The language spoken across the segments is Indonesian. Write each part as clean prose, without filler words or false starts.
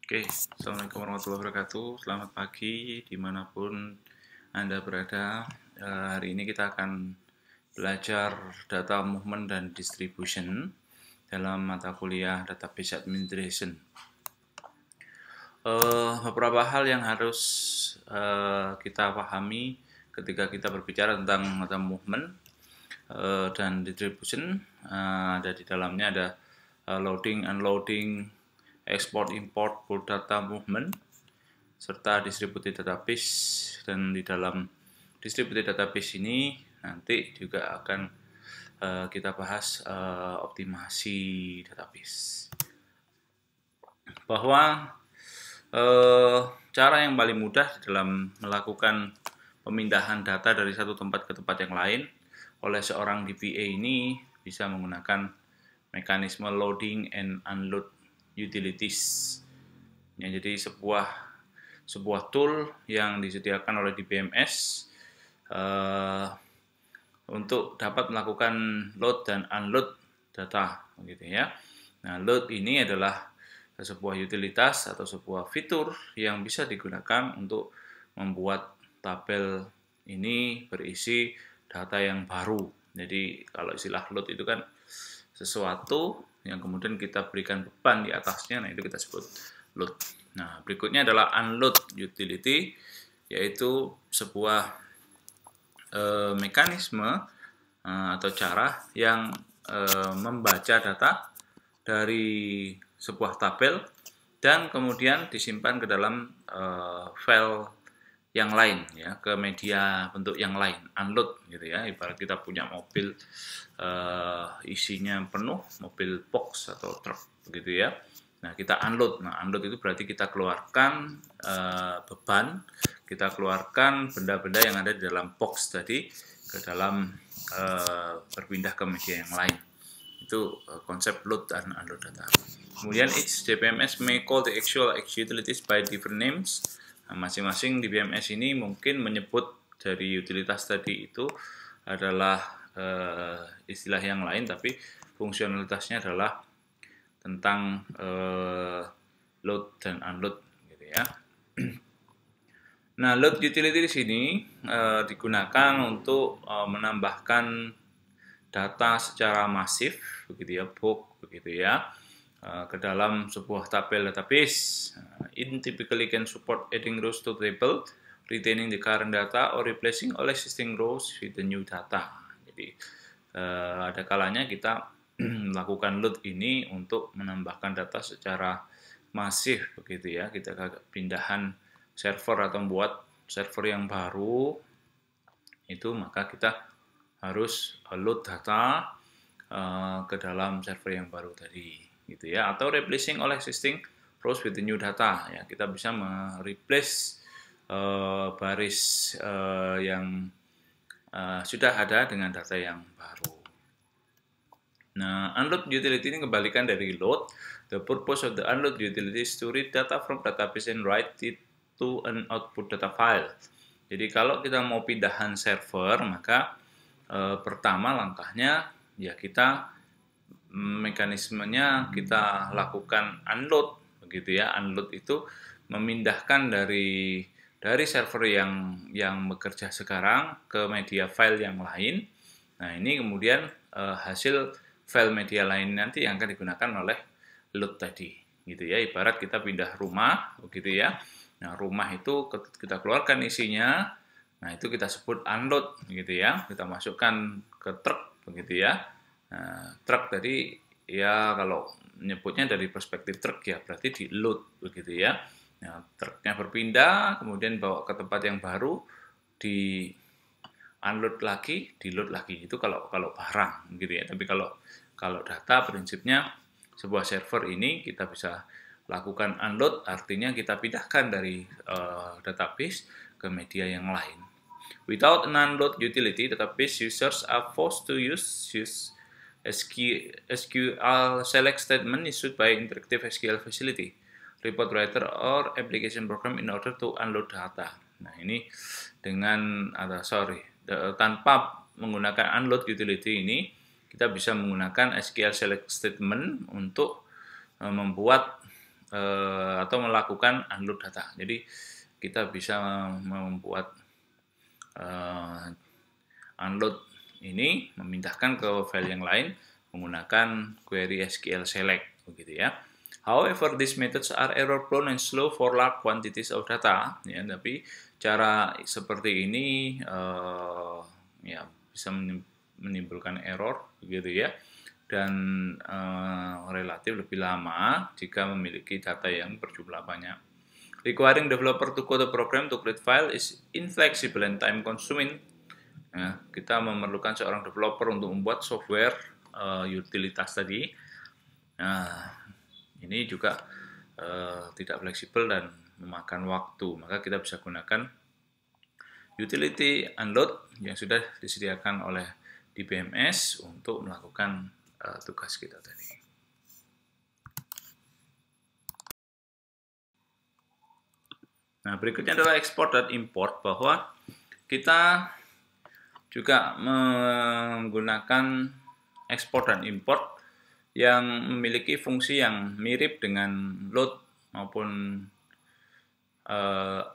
Oke, Assalamualaikum warahmatullahi wabarakatuh. Selamat pagi dimanapun Anda berada. Hari ini kita akan belajar data movement dan distribution dalam mata kuliah Database Administration. Beberapa hal yang harus kita pahami ketika kita berbicara tentang data movement dan distribution. Ada di dalamnya ada loading, unloading, export, import, pull data movement, serta distributed database. Dan di dalam distributed database ini nanti juga akan kita bahas optimasi database. Bahwa cara yang paling mudah dalam melakukan pemindahan data dari satu tempat ke tempat yang lain oleh seorang DBA ini bisa menggunakan mekanisme loading and unload utilities. Ya, jadi sebuah tool yang disediakan oleh DBMS untuk dapat melakukan load dan unload data, gitu ya. Nah, load ini adalah sebuah utilitas atau sebuah fitur yang bisa digunakan untuk membuat tabel ini berisi data yang baru. Jadi kalau istilah load itu kan sesuatu yang kemudian kita berikan beban di atasnya, nah itu kita sebut load. Nah, berikutnya adalah unload utility, yaitu sebuah mekanisme atau cara yang membaca data dari sebuah tabel dan kemudian disimpan ke dalam file yang lain, ya, ke media bentuk yang lain, unload gitu ya. Ibarat kita punya mobil isinya penuh, mobil box atau truk begitu ya. Nah, kita unload. Nah, unload itu berarti kita keluarkan beban, kita keluarkan benda-benda yang ada di dalam box tadi ke dalam berpindah ke media yang lain. Itu konsep load dan unload data. Kemudian each DBMS may call the actual utilities by different names. Nah, masing-masing DBMS ini mungkin menyebut dari utilitas tadi itu adalah istilah yang lain, tapi fungsionalitasnya adalah tentang load dan unload, gitu ya. Nah, load utility di sini digunakan untuk menambahkan data secara masif, begitu ya, bulk, begitu ya, ke dalam sebuah tabel database. It typically can support adding rows to table, retaining the current data, or replacing all existing rows with the new data. Jadi ada kalanya kita melakukan load ini untuk menambahkan data secara masif, begitu ya. Kita pindahan server atau membuat server yang baru itu, maka kita harus load data ke dalam server yang baru tadi, gitu ya. Atau replacing all existing rows with the new data, ya, kita bisa mereplace baris yang sudah ada dengan data yang baru. Nah, unload utility ini kebalikan dari load. The purpose of the unload utility is to read data from database and write it to an output data file. Jadi kalau kita mau pindahan server, maka pertama langkahnya ya kita mekanismenya kita lakukan unload, begitu ya. Unload itu memindahkan dari server yang bekerja sekarang ke media file yang lain. Nah, ini kemudian hasil file media lain nanti yang akan digunakan oleh load tadi, gitu ya. Ibarat kita pindah rumah, begitu ya. Nah, rumah itu kita keluarkan isinya, nah itu kita sebut unload, gitu ya. Kita masukkan ke truk, begitu ya. Nah, truk tadi ya kalau menyebutnya dari perspektif truk ya berarti di load, begitu ya. Nah, truknya berpindah, kemudian bawa ke tempat yang baru, di unload lagi, di load lagi. Itu kalau barang, gitu ya. Tapi kalau data, prinsipnya sebuah server ini kita bisa lakukan unload, artinya kita pindahkan dari database ke media yang lain. Without an unload utility, database users are forced to use SQL select statement issued by interactive SQL facility, report writer, or application program in order to unload data. Nah, ini tanpa menggunakan unload utility ini, kita bisa menggunakan SQL select statement untuk membuat atau melakukan unload data. Jadi kita bisa membuat unload ini, memindahkan ke file yang lain menggunakan query SQL select, begitu ya. However, these methods are error prone and slow for large quantities of data. Ya, tapi cara seperti ini ya bisa menimbulkan error, begitu ya, dan relatif lebih lama jika memiliki data yang berjumlah banyak. Requiring developer to code a program to create file is inflexible and time consuming. Nah, kita memerlukan seorang developer untuk membuat software utilitas tadi. Nah, ini juga tidak fleksibel dan memakan waktu. Maka kita bisa gunakan utility unload yang sudah disediakan oleh DBMS untuk melakukan tugas kita tadi. Nah, berikutnya adalah export dan import, bahwa kita juga menggunakan ekspor dan import yang memiliki fungsi yang mirip dengan load maupun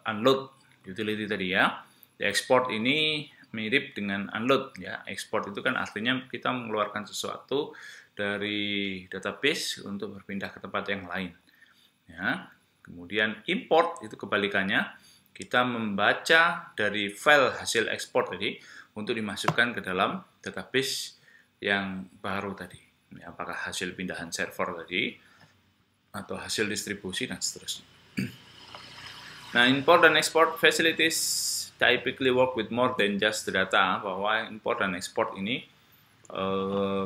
unload utility tadi ya. Di export ini mirip dengan unload ya. Export itu kan artinya kita mengeluarkan sesuatu dari database untuk berpindah ke tempat yang lain. Ya. Kemudian import itu kebalikannya, kita membaca dari file hasil ekspor tadi untuk dimasukkan ke dalam database yang baru tadi. Ya, apakah hasil pindahan server tadi atau hasil distribusi dan seterusnya. Nah, import dan export facilities typically work with more than just the data, bahwa import dan export ini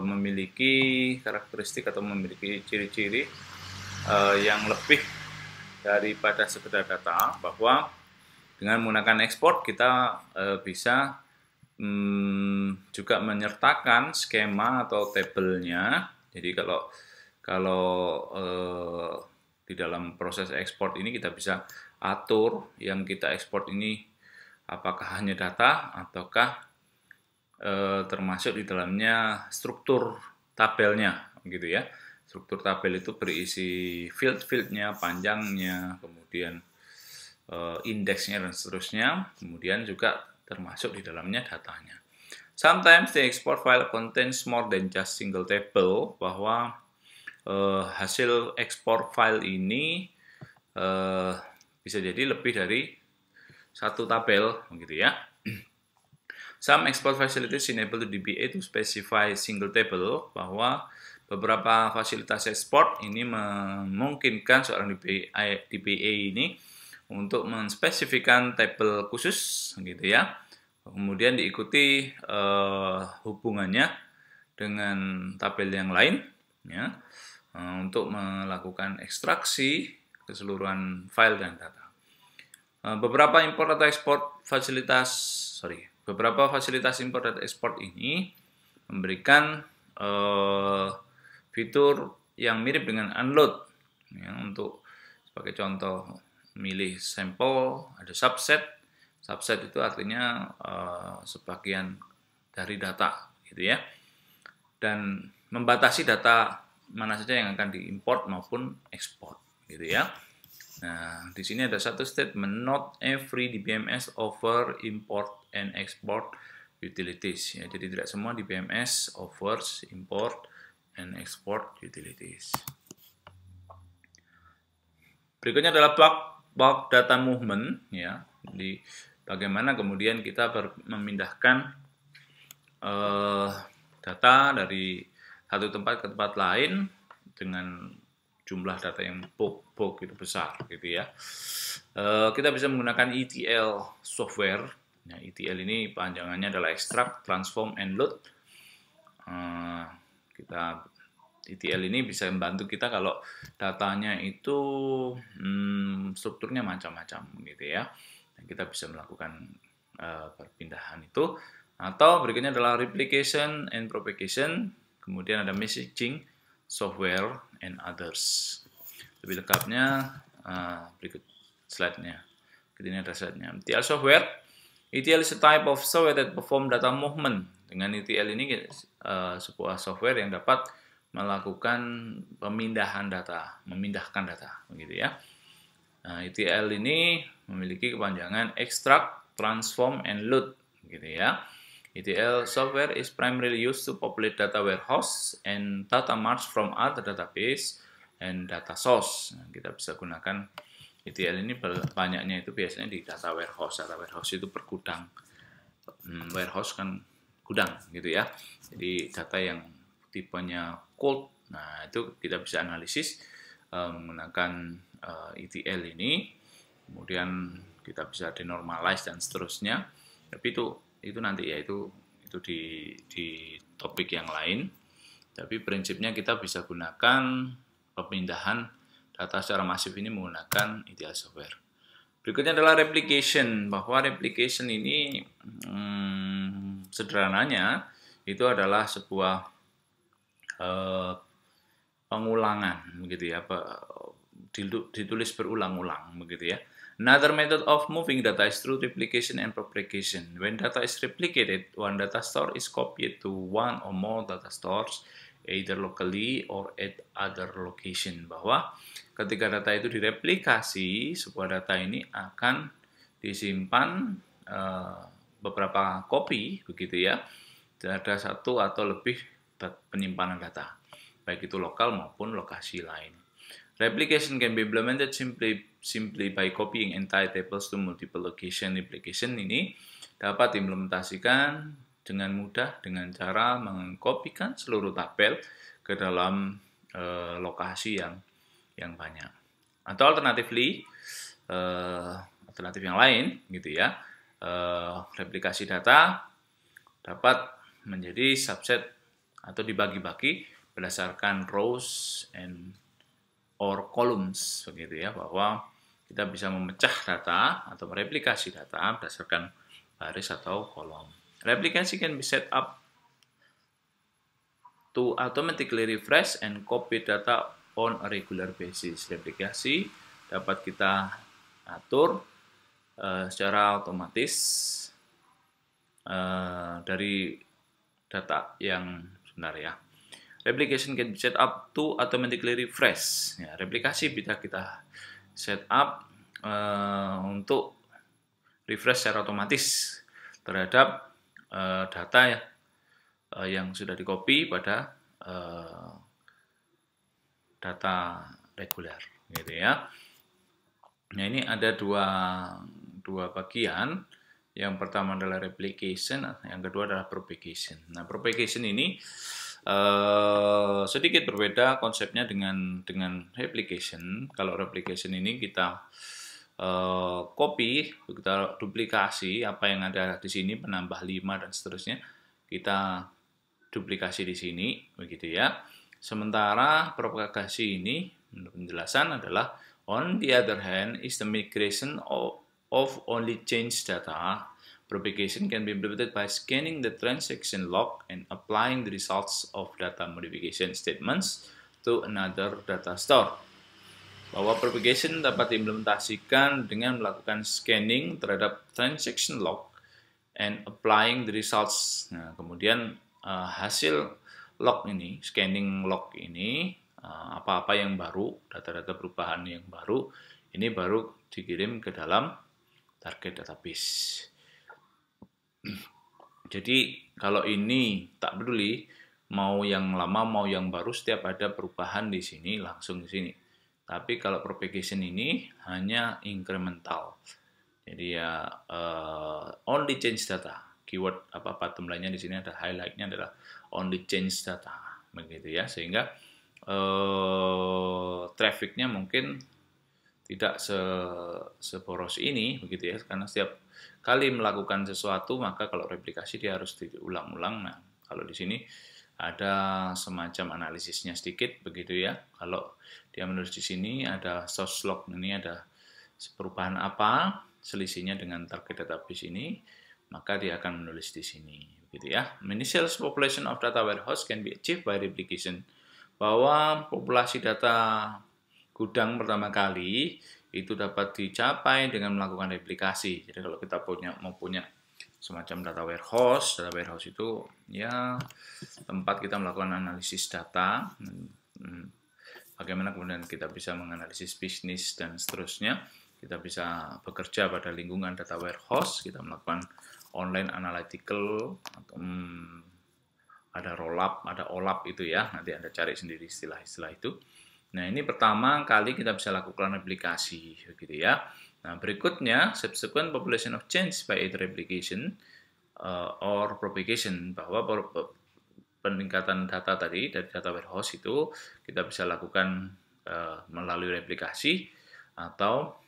memiliki karakteristik atau memiliki ciri-ciri yang lebih daripada sekedar data, bahwa dengan menggunakan export kita bisa juga menyertakan skema atau tabelnya. Jadi kalau di dalam proses ekspor ini kita bisa atur yang kita ekspor ini apakah hanya data ataukah termasuk di dalamnya struktur tabelnya, gitu ya. Struktur tabel itu berisi field-fieldnya, panjangnya, kemudian indeksnya dan seterusnya, kemudian juga termasuk di dalamnya datanya. Sometimes the export file contains more than just single table, bahwa hasil ekspor file ini bisa jadi lebih dari satu tabel, begitu ya. Some export facilities enable the DBA to specify single table, bahwa beberapa fasilitas ekspor ini memungkinkan seorang DBA ini untuk menspesifikkan tabel khusus, gitu ya. Kemudian diikuti hubungannya dengan tabel yang lain, ya, untuk melakukan ekstraksi keseluruhan file dan data. Beberapa import atau ekspor beberapa fasilitas import dan ekspor ini memberikan fitur yang mirip dengan unload, ya, untuk sebagai contoh milih sampel, ada subset. Subset itu artinya sebagian dari data, gitu ya. Dan membatasi data mana saja yang akan diimport maupun ekspor, gitu ya. Nah, di sini ada satu statement, not every DBMS offer import and export utilities. Ya, jadi tidak semua DBMS offers import and export utilities. Berikutnya adalah bulk data movement, ya. Di bagaimana kemudian kita memindahkan data dari satu tempat ke tempat lain dengan jumlah data yang bulk itu besar, gitu ya. Kita bisa menggunakan ETL software. Nah, ETL ini panjangannya adalah extract, transform, and load. ETL ini bisa membantu kita kalau datanya itu strukturnya macam-macam, gitu ya. Dan kita bisa melakukan perpindahan itu. Atau berikutnya adalah replication and propagation. Kemudian ada messaging, software, and others. Lebih lengkapnya berikut slide-nya. Ini ada slide-nya. ETL software. ETL is a type of software that perform data movement. Dengan ETL ini sebuah software yang dapat melakukan memindahkan data, begitu ya. Nah, ETL ini memiliki kepanjangan extract, transform, and load, gitu ya. ETL software is primarily used to populate data warehouse and data merge from other database and data source. Nah, kita bisa gunakan ETL ini banyaknya itu biasanya di data warehouse. Data warehouse itu per gudang. Warehouse kan gudang, gitu ya. Jadi data yang tipenya cold, nah itu kita bisa analisis menggunakan ETL ini, kemudian kita bisa denormalize dan seterusnya. Tapi itu nanti ya itu di topik yang lain. Tapi prinsipnya kita bisa gunakan pemindahan data secara masif ini menggunakan ETL software. Berikutnya adalah replication, bahwa replication ini sederhananya itu adalah sebuah pengulangan, begitu ya, ditulis berulang-ulang, begitu ya. Another method of moving data is through replication and propagation. When data is replicated, one data store is copied to one or more data stores, either locally or at other location. Bahwa ketika data itu direplikasi, sebuah data ini akan disimpan beberapa copy, begitu ya. Ada satu atau lebih penyimpanan data, baik itu lokal maupun lokasi lain. Replication can be implemented simply by copying entire tables to multiple location. Replication ini dapat diimplementasikan dengan mudah dengan cara mengkopikan seluruh tabel ke dalam lokasi yang banyak. Atau alternatif yang lain, gitu ya. Replikasi data dapat menjadi subset atau dibagi-bagi berdasarkan rows or columns, begitu ya, bahwa kita bisa memecah data atau mereplikasi data berdasarkan baris atau kolom. Replication can be set up to automatically refresh and copy data on a regular basis. Replikasi dapat kita atur secara otomatis dari data yang sebentar ya. Replication can be set up to automatically refresh. Ya, replikasi bisa kita set up untuk refresh secara otomatis terhadap data yang sudah di-copy pada data reguler, gitu ya. Nah, ini ada dua bagian. Yang pertama adalah replication, yang kedua adalah propagation. Nah, propagation ini sedikit berbeda konsepnya dengan replication. Kalau replication ini kita copy, kita duplikasi apa yang ada di sini, penambah 5 dan seterusnya, kita duplikasi di sini, begitu ya. Sementara propagasi ini, menurut penjelasan adalah, on the other hand, is the migration of only change data. Propagation can be implemented by scanning the transaction log and applying the results of data modification statements to another data store. Bahwa propagation dapat diimplementasikan dengan melakukan scanning terhadap transaction log and applying the results. Nah, kemudian hasil log ini, scanning log ini, apa-apa yang baru, data-data perubahan yang baru, ini baru dikirim ke dalam target database. Jadi kalau ini tak peduli mau yang lama mau yang baru, setiap ada perubahan di sini langsung di sini. Tapi kalau propagation ini hanya incremental. Jadi ya only change data. Keyword bottom line-nya di sini ada highlight-nya adalah only change data, begitu ya. Sehingga traffic-nya mungkin tidak seboros ini, begitu ya, karena setiap kali melakukan sesuatu maka kalau replikasi dia harus diulang-ulang. Nah, kalau di sini ada semacam analisisnya sedikit, begitu ya. Kalau dia menulis di sini ada source log, ini ada perubahan apa selisihnya dengan target database ini, maka dia akan menulis di sini, begitu ya. Initial population of data warehouse can be achieved by replication. Bahwa populasi data gudang pertama kali itu dapat dicapai dengan melakukan replikasi. Jadi kalau kita mau punya semacam data warehouse. Data warehouse itu ya tempat kita melakukan analisis data, bagaimana kemudian kita bisa menganalisis bisnis dan seterusnya. Kita bisa bekerja pada lingkungan data warehouse, kita melakukan online analytical, atau ada roll-up, ada OLAP itu ya, nanti Anda cari sendiri istilah-istilah itu. Nah, ini pertama kali kita bisa lakukan replikasi, begitu ya. Nah, berikutnya, subsequent population of change by either replication or propagation, bahwa peningkatan data tadi dari data warehouse itu kita bisa lakukan melalui replikasi atau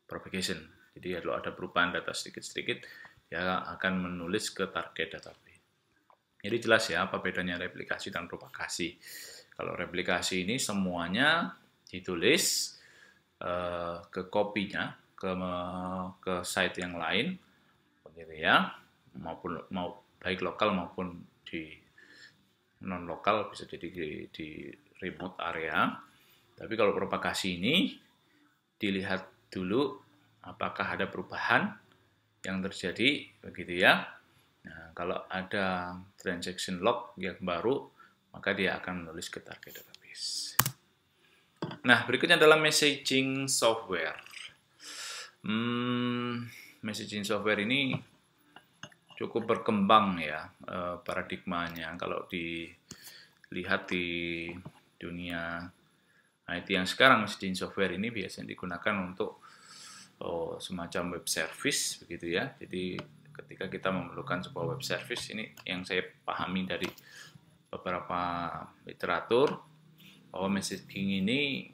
propagation. Jadi kalau ada perubahan data sedikit-sedikit, ya akan menulis ke target database. Jadi jelas ya apa bedanya replikasi dan propagasi. Kalau replikasi ini semuanya ditulis ke kopinya ke site yang lain, begitu ya, baik lokal maupun di non lokal, bisa jadi di remote area. Tapi kalau propagasi ini dilihat dulu apakah ada perubahan yang terjadi, begitu ya. Nah, kalau ada transaction log yang baru, maka dia akan menulis ke target database. Nah, berikutnya adalah messaging software. Messaging software ini cukup berkembang ya paradigmanya. Kalau dilihat di dunia IT yang sekarang, messaging software ini biasanya digunakan untuk semacam web service, begitu ya. Jadi ketika kita memerlukan sebuah web service, ini yang saya pahami dari beberapa literatur, bahwa messaging ini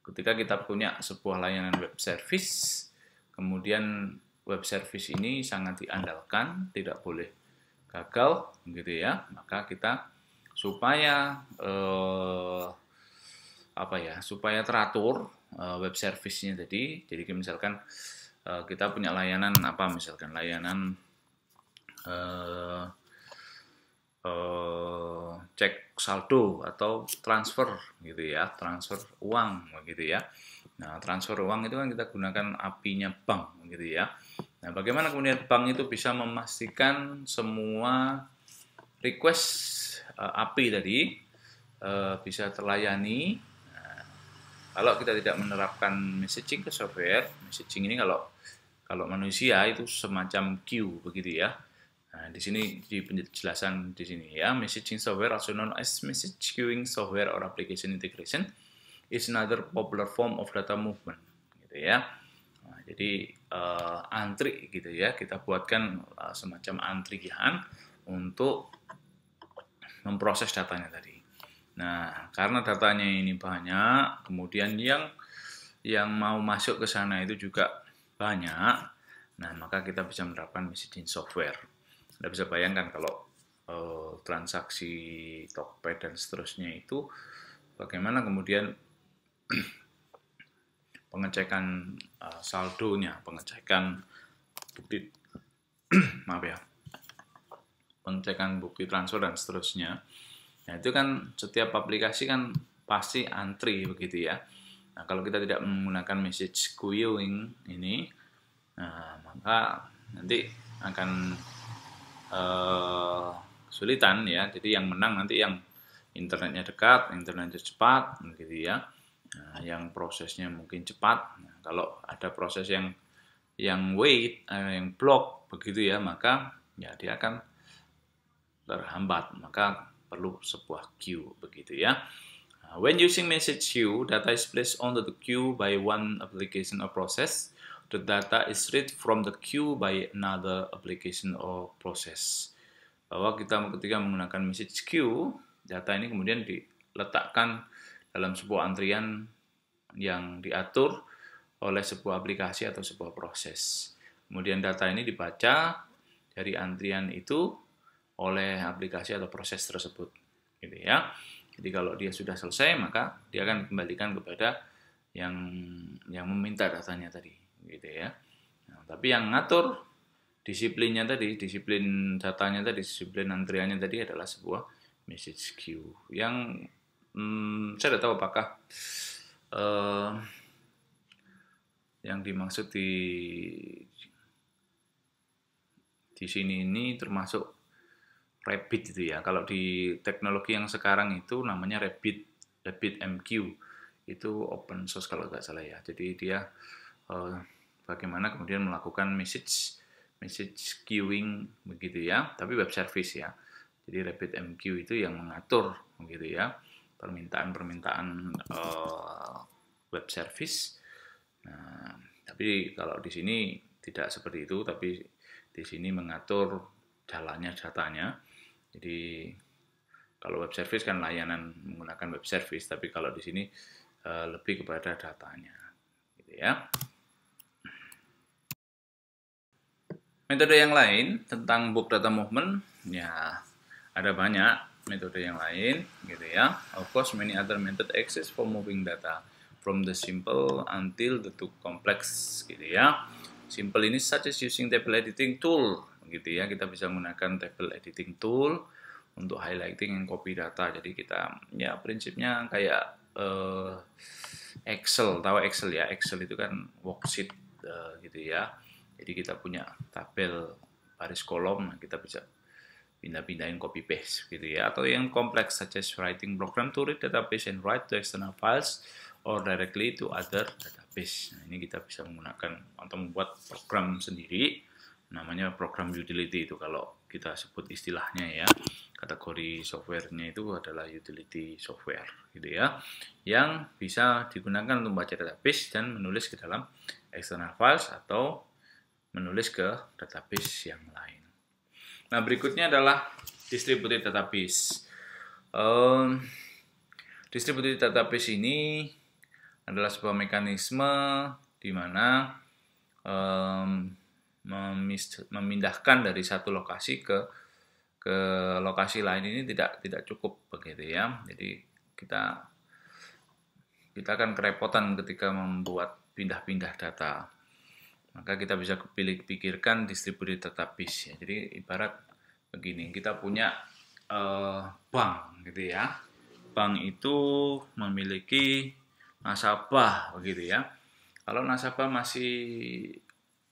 ketika kita punya sebuah layanan web service, kemudian web service ini sangat diandalkan, tidak boleh gagal, gitu ya. Maka kita supaya supaya teratur web service-nya tadi. Jadi misalkan kita punya layanan misalkan layanan cek saldo atau transfer, gitu ya, transfer uang, gitu ya. Nah, transfer uang itu kan kita gunakan API-nya bank, gitu ya. Nah, bagaimana kemudian bank itu bisa memastikan semua request API tadi bisa terlayani. Nah, kalau kita tidak menerapkan messaging ke software, messaging ini kalau manusia itu semacam queue, begitu ya. Nah, di sini di penjelasan di sini ya, messaging software also known as message queuing software or application integration is another popular form of data movement, gitu ya. Nah, jadi antri, gitu ya, kita buatkan semacam antrian untuk memproses datanya tadi. Nah, karena datanya ini banyak, kemudian yang mau masuk ke sana itu juga banyak. Nah, maka kita bisa menerapkan messaging software. Anda bisa bayangkan kalau transaksi Tokped dan seterusnya itu bagaimana kemudian pengecekan saldonya, pengecekan bukti pengecekan bukti transfer dan seterusnya. Nah, itu kan setiap aplikasi kan pasti antri, begitu ya. Nah, kalau kita tidak menggunakan message queuing ini, maka nanti akan kesulitan ya. Jadi yang menang nanti yang internetnya dekat, internetnya cepat, gitu ya. Nah, yang prosesnya mungkin cepat. Nah, kalau ada proses yang wait, yang block, begitu ya, maka ya dia akan terhambat. Maka perlu sebuah queue, begitu ya. When using message queue, data is placed onto the queue by one application or process. The data is read from the queue by another application or process. Bahwa ketika menggunakan message queue, data ini kemudian diletakkan dalam sebuah antrian yang diatur oleh sebuah aplikasi atau sebuah proses. Kemudian data ini dibaca dari antrian itu oleh aplikasi atau proses tersebut, gitu ya. Jadi kalau dia sudah selesai, maka dia akan kembalikan kepada yang meminta datanya tadi, gitu ya. Nah, tapi yang ngatur disiplinnya tadi, disiplin datanya tadi, disiplin antriannya tadi adalah sebuah message queue. Yang saya tidak tahu apakah yang dimaksud di di sini ini termasuk Rabbit itu ya. Kalau di teknologi yang sekarang itu namanya RabbitMQ. Itu open source kalau nggak salah ya. Jadi dia bagaimana kemudian melakukan message queuing begitu ya, tapi web service ya. Jadi RabbitMQ itu yang mengatur begitu ya permintaan web service. Nah, tapi kalau di sini tidak seperti itu, tapi di sini mengatur jalannya datanya. Jadi kalau web service kan layanan menggunakan web service, tapi kalau di sini lebih kepada datanya, gitu ya. Metode yang lain tentang bulk data movement, ya ada banyak metode yang lain, gitu ya. Of course, many other method exist for moving data from the simple until the too complex, gitu ya. Simple ini such as using table editing tool, gitu ya. Kita bisa menggunakan table editing tool untuk highlighting and copy data. Jadi kita, ya prinsipnya kayak Excel, tahu Excel ya? Excel itu kan worksheet, gitu ya. Jadi kita punya tabel baris kolom, kita bisa pindah-pindahin copy paste gitu ya. Atau yang kompleks such as writing program to read database and write to external files or directly to other database. Nah, ini kita bisa menggunakan atau membuat program sendiri, namanya program utility itu kalau kita sebut istilahnya ya. Kategori softwarenya itu adalah utility software gitu ya, yang bisa digunakan untuk membaca database dan menulis ke dalam external files atau menulis ke database yang lain. Nah, berikutnya adalah distributed database. Distributed database ini adalah sebuah mekanisme di mana memindahkan dari satu lokasi ke lokasi lain ini tidak cukup begitu ya. Jadi kita akan kerepotan ketika membuat pindah-pindah data. Maka kita bisa pikirkan distributed database ya. Jadi ibarat begini, kita punya bank gitu ya. Bank itu memiliki nasabah begitu ya. Kalau nasabah masih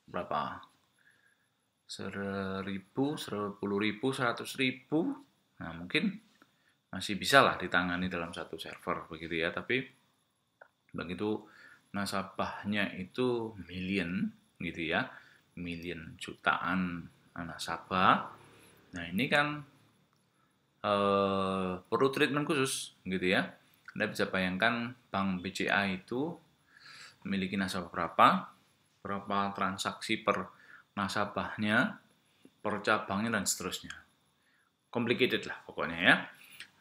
berapa? 1.000, 10.000, 100.000. Nah, mungkin masih bisa lah ditangani dalam satu server begitu ya. Tapi begitu nasabahnya itu million gitu ya, million jutaan nasabah. Nah, ini kan perlu treatment khusus gitu ya. Anda bisa bayangkan bank BCA itu memiliki nasabah berapa transaksi per nasabahnya, per cabangnya dan seterusnya. Complicated lah pokoknya ya.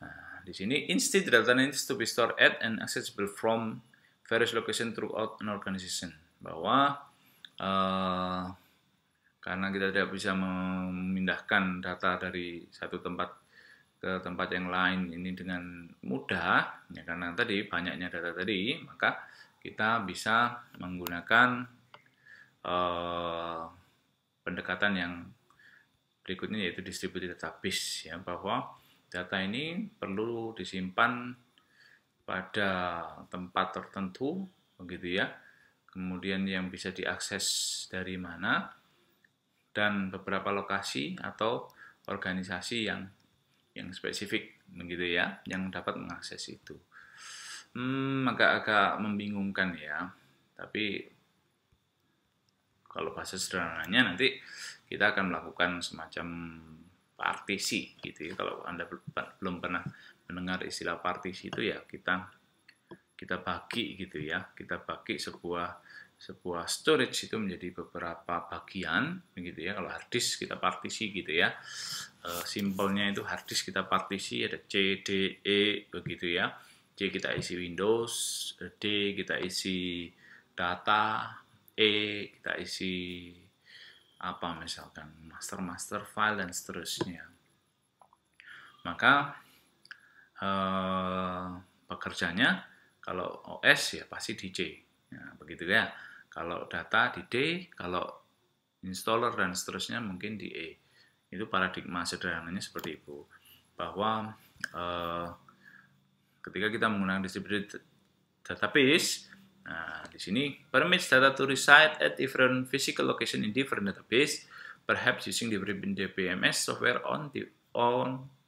Nah, di sini instead data needs to be stored at and accessible from various location throughout an organization. Bahwa karena kita tidak bisa memindahkan data dari satu tempat ke tempat yang lain ini dengan mudah, ya karena tadi banyaknya data tadi, maka kita bisa menggunakan pendekatan yang berikutnya yaitu distributed database ya, bahwa data ini perlu disimpan pada tempat tertentu begitu ya. Kemudian yang bisa diakses dari mana, dan beberapa lokasi atau organisasi yang spesifik begitu ya, yang dapat mengakses itu. Agak membingungkan ya, tapi kalau bahasa sederhananya nanti kita akan melakukan semacam partisi gitu ya. Kalau Anda belum pernah mendengar istilah partisi itu ya, kita bagi gitu ya, kita bagi sebuah storage itu menjadi beberapa bagian begitu ya. Kalau hard disk kita partisi gitu ya, simpelnya itu hard disk kita partisi, ada C, D, E begitu ya. C kita isi Windows, D kita isi data, E kita isi apa misalkan master file dan seterusnya. Maka pekerjanya kalau OS ya pasti di C, ya, begitu ya. Kalau data di D, kalau installer dan seterusnya mungkin di E. Itu paradigma sederhananya seperti itu. Bahwa ketika kita menggunakan distributed database, nah di sini permits data to reside at different physical location in different database perhaps using different DBMS software on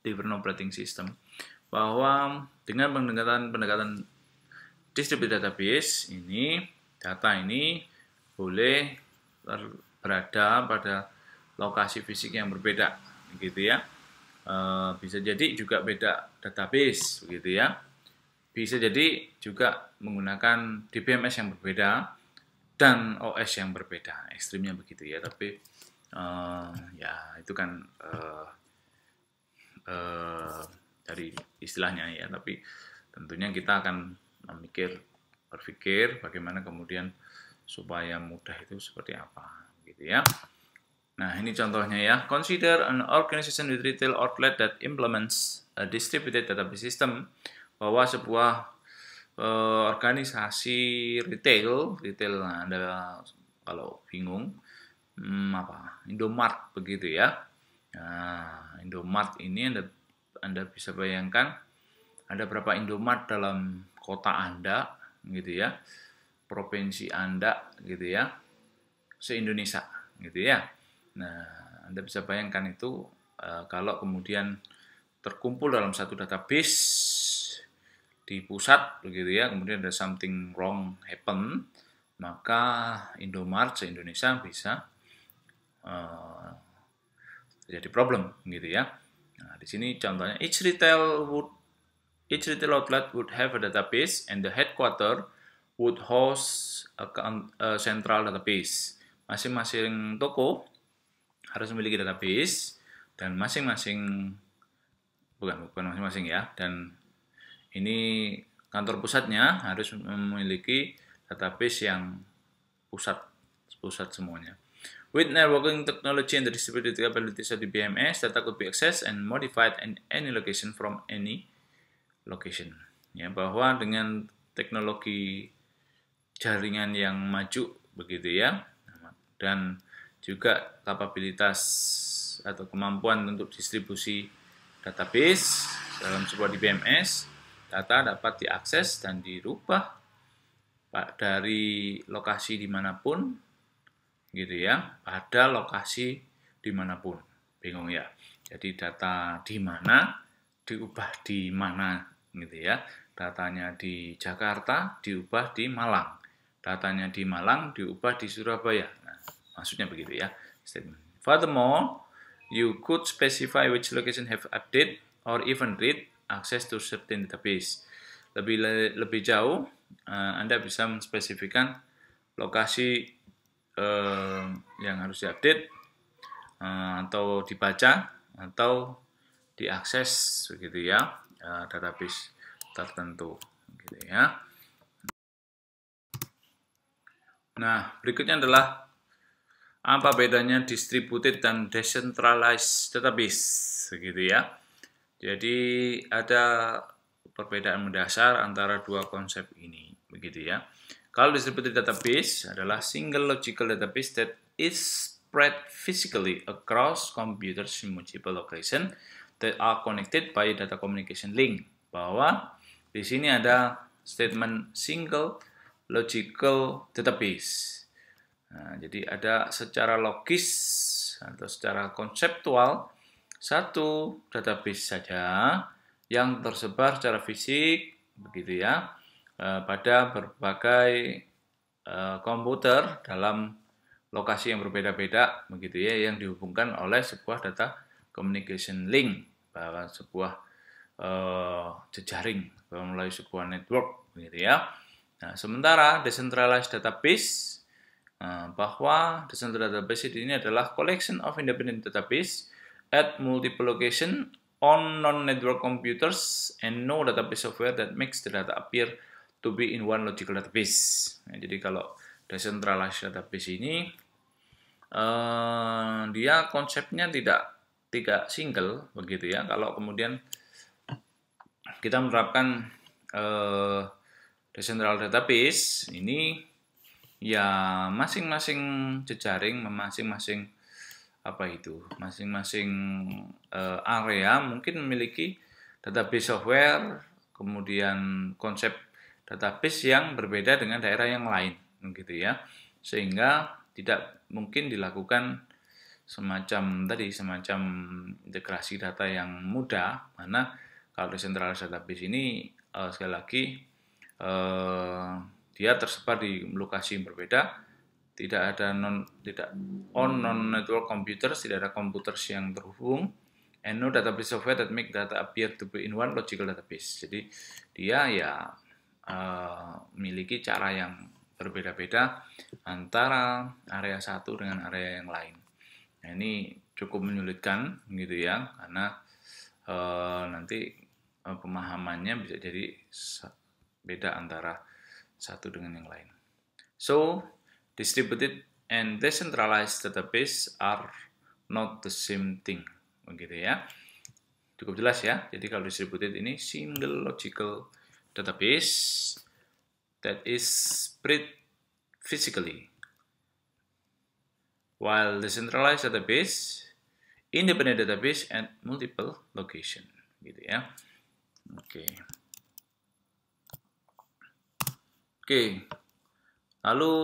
different operating system. Bahwa dengan pendekatan distributed database ini, data ini boleh berada pada lokasi fisik yang berbeda, gitu ya. Bisa jadi juga beda database, begitu ya. Bisa jadi juga menggunakan DBMS yang berbeda dan OS yang berbeda, ekstrimnya begitu ya. Tapi ya itu kan dari istilahnya ya. Tapi tentunya kita akan berpikir bagaimana kemudian supaya mudah itu seperti apa, gitu ya. Nah, ini contohnya ya. Consider an organization with retail outlet that implements a distributed database system. Bahwa sebuah organisasi retail, nah, Anda kalau bingung, Indomart begitu ya. Nah, Indomart ini Anda bisa bayangkan ada berapa Indomart dalam kota Anda, gitu ya, provinsi Anda, gitu ya, se-Indonesia, gitu ya. Nah, Anda bisa bayangkan itu kalau kemudian terkumpul dalam satu database di pusat, begitu ya, kemudian ada something wrong happen, maka Indomart se-Indonesia bisa jadi problem, gitu ya. Nah, di sini contohnya each retail outlet would have a database and the headquarter would host a central database. Masing-masing toko harus memiliki database dan bukan masing-masing ya, dan ini kantor pusatnya harus memiliki database yang pusat semuanya. With networking technology and the distributed capabilities of the BMS, data could be accessed and modified in any location from any location. Ya, bahwa dengan teknologi jaringan yang maju begitu ya, dan juga kapabilitas atau kemampuan untuk distribusi database dalam sebuah DBMS, data dapat diakses dan dirubah dari lokasi dimanapun, gitu ya, pada lokasi dimanapun. Bingung ya? Jadi data di mana diubah di mana, gitu ya. Datanya di Jakarta diubah di Malang, datanya di Malang diubah di Surabaya. Maksudnya begitu ya, statement. Furthermore, you could specify which location have update or even read access to certain database. Lebih jauh, Anda bisa menspesifikan lokasi yang harus diupdate atau dibaca atau diakses, begitu ya, database tertentu, gitu ya. Nah, berikutnya adalah apa bedanya distributed dan decentralized database, gitu ya. Jadi ada perbedaan mendasar antara dua konsep ini, begitu ya. Kalau distributed database adalah single logical database that is spread physically across computers in multiple locations that are connected by data communication link. Bahwa di sini ada statement single logical database. Nah, jadi ada secara logis atau secara konseptual satu database saja yang tersebar secara fisik, begitu ya, pada berbagai komputer dalam lokasi yang berbeda-beda, begitu ya, yang dihubungkan oleh sebuah data communication link, bahwa sebuah jejaring melalui sebuah network, begitu ya. Nah, sementara decentralized database, bahwa decentralized database ini adalah collection of independent database at multiple location on non-network computers and no database software that makes the data appear to be in one logical database. Nah, jadi kalau decentralized database ini dia konsepnya tidak single, begitu ya. Kalau kemudian kita menerapkan decentralized database ini, ya masing-masing jejaring, masing-masing area mungkin memiliki database software, kemudian konsep database yang berbeda dengan daerah yang lain, gitu ya, sehingga tidak mungkin dilakukan semacam integrasi data yang mudah, mana kalau decentralized database ini sekali lagi dia tersebar di lokasi yang berbeda, tidak ada non-network computers, tidak ada komputer yang terhubung, and no database software that make data appear to be in one logical database. Jadi dia ya memiliki cara yang berbeda-beda antara area satu dengan area yang lain. Nah, ini cukup menyulitkan gitu ya, karena nanti pemahamannya bisa jadi beda antara satu dengan yang lain. So, distributed and decentralized database are not the same thing, begitu ya. Cukup jelas ya. Jadi kalau distributed ini single logical database that is spread physically, while decentralized database independent database at multiple location, gitu ya. Oke. Lalu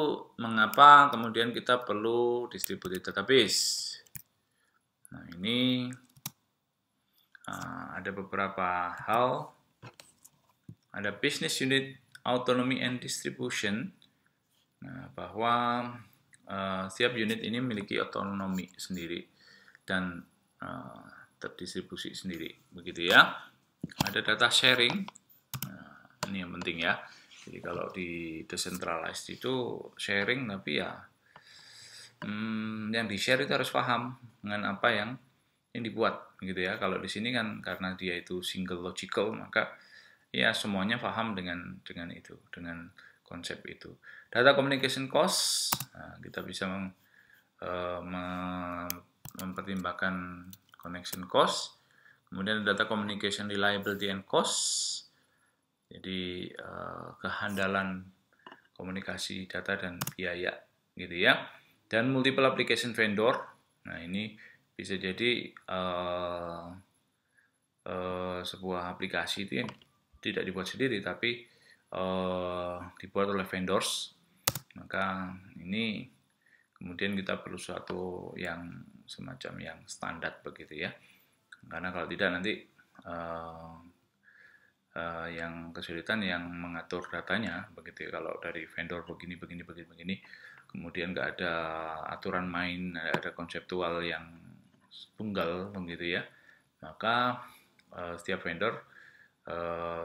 mengapa kemudian kita perlu distributed database? Nah, ini ada beberapa hal. Ada business unit autonomy and distribution. Nah, bahwa setiap unit ini memiliki otonomi sendiri dan terdistribusi sendiri, begitu ya. Ada data sharing. Nah, ini yang penting ya. Jadi kalau di decentralized itu sharing, tapi ya yang di-share itu harus paham dengan apa yang dibuat, gitu ya. Kalau di sini kan karena dia itu single logical, maka ya semuanya paham dengan itu, dengan konsep itu. Data communication cost, nah, kita bisa mempertimbangkan connection cost. Kemudian data communication reliability and cost. Jadi kehandalan komunikasi data dan biaya, gitu ya. Dan multiple application vendor. Nah, ini bisa jadi sebuah aplikasi itu yang tidak dibuat sendiri, tapi dibuat oleh vendors. Maka ini kemudian kita perlu suatu yang semacam yang standar, begitu ya. Karena kalau tidak nanti yang kesulitan yang mengatur datanya, begitu ya. Kalau dari vendor begini, kemudian nggak ada aturan main, ada konseptual yang tunggal, begitu ya. Maka setiap vendor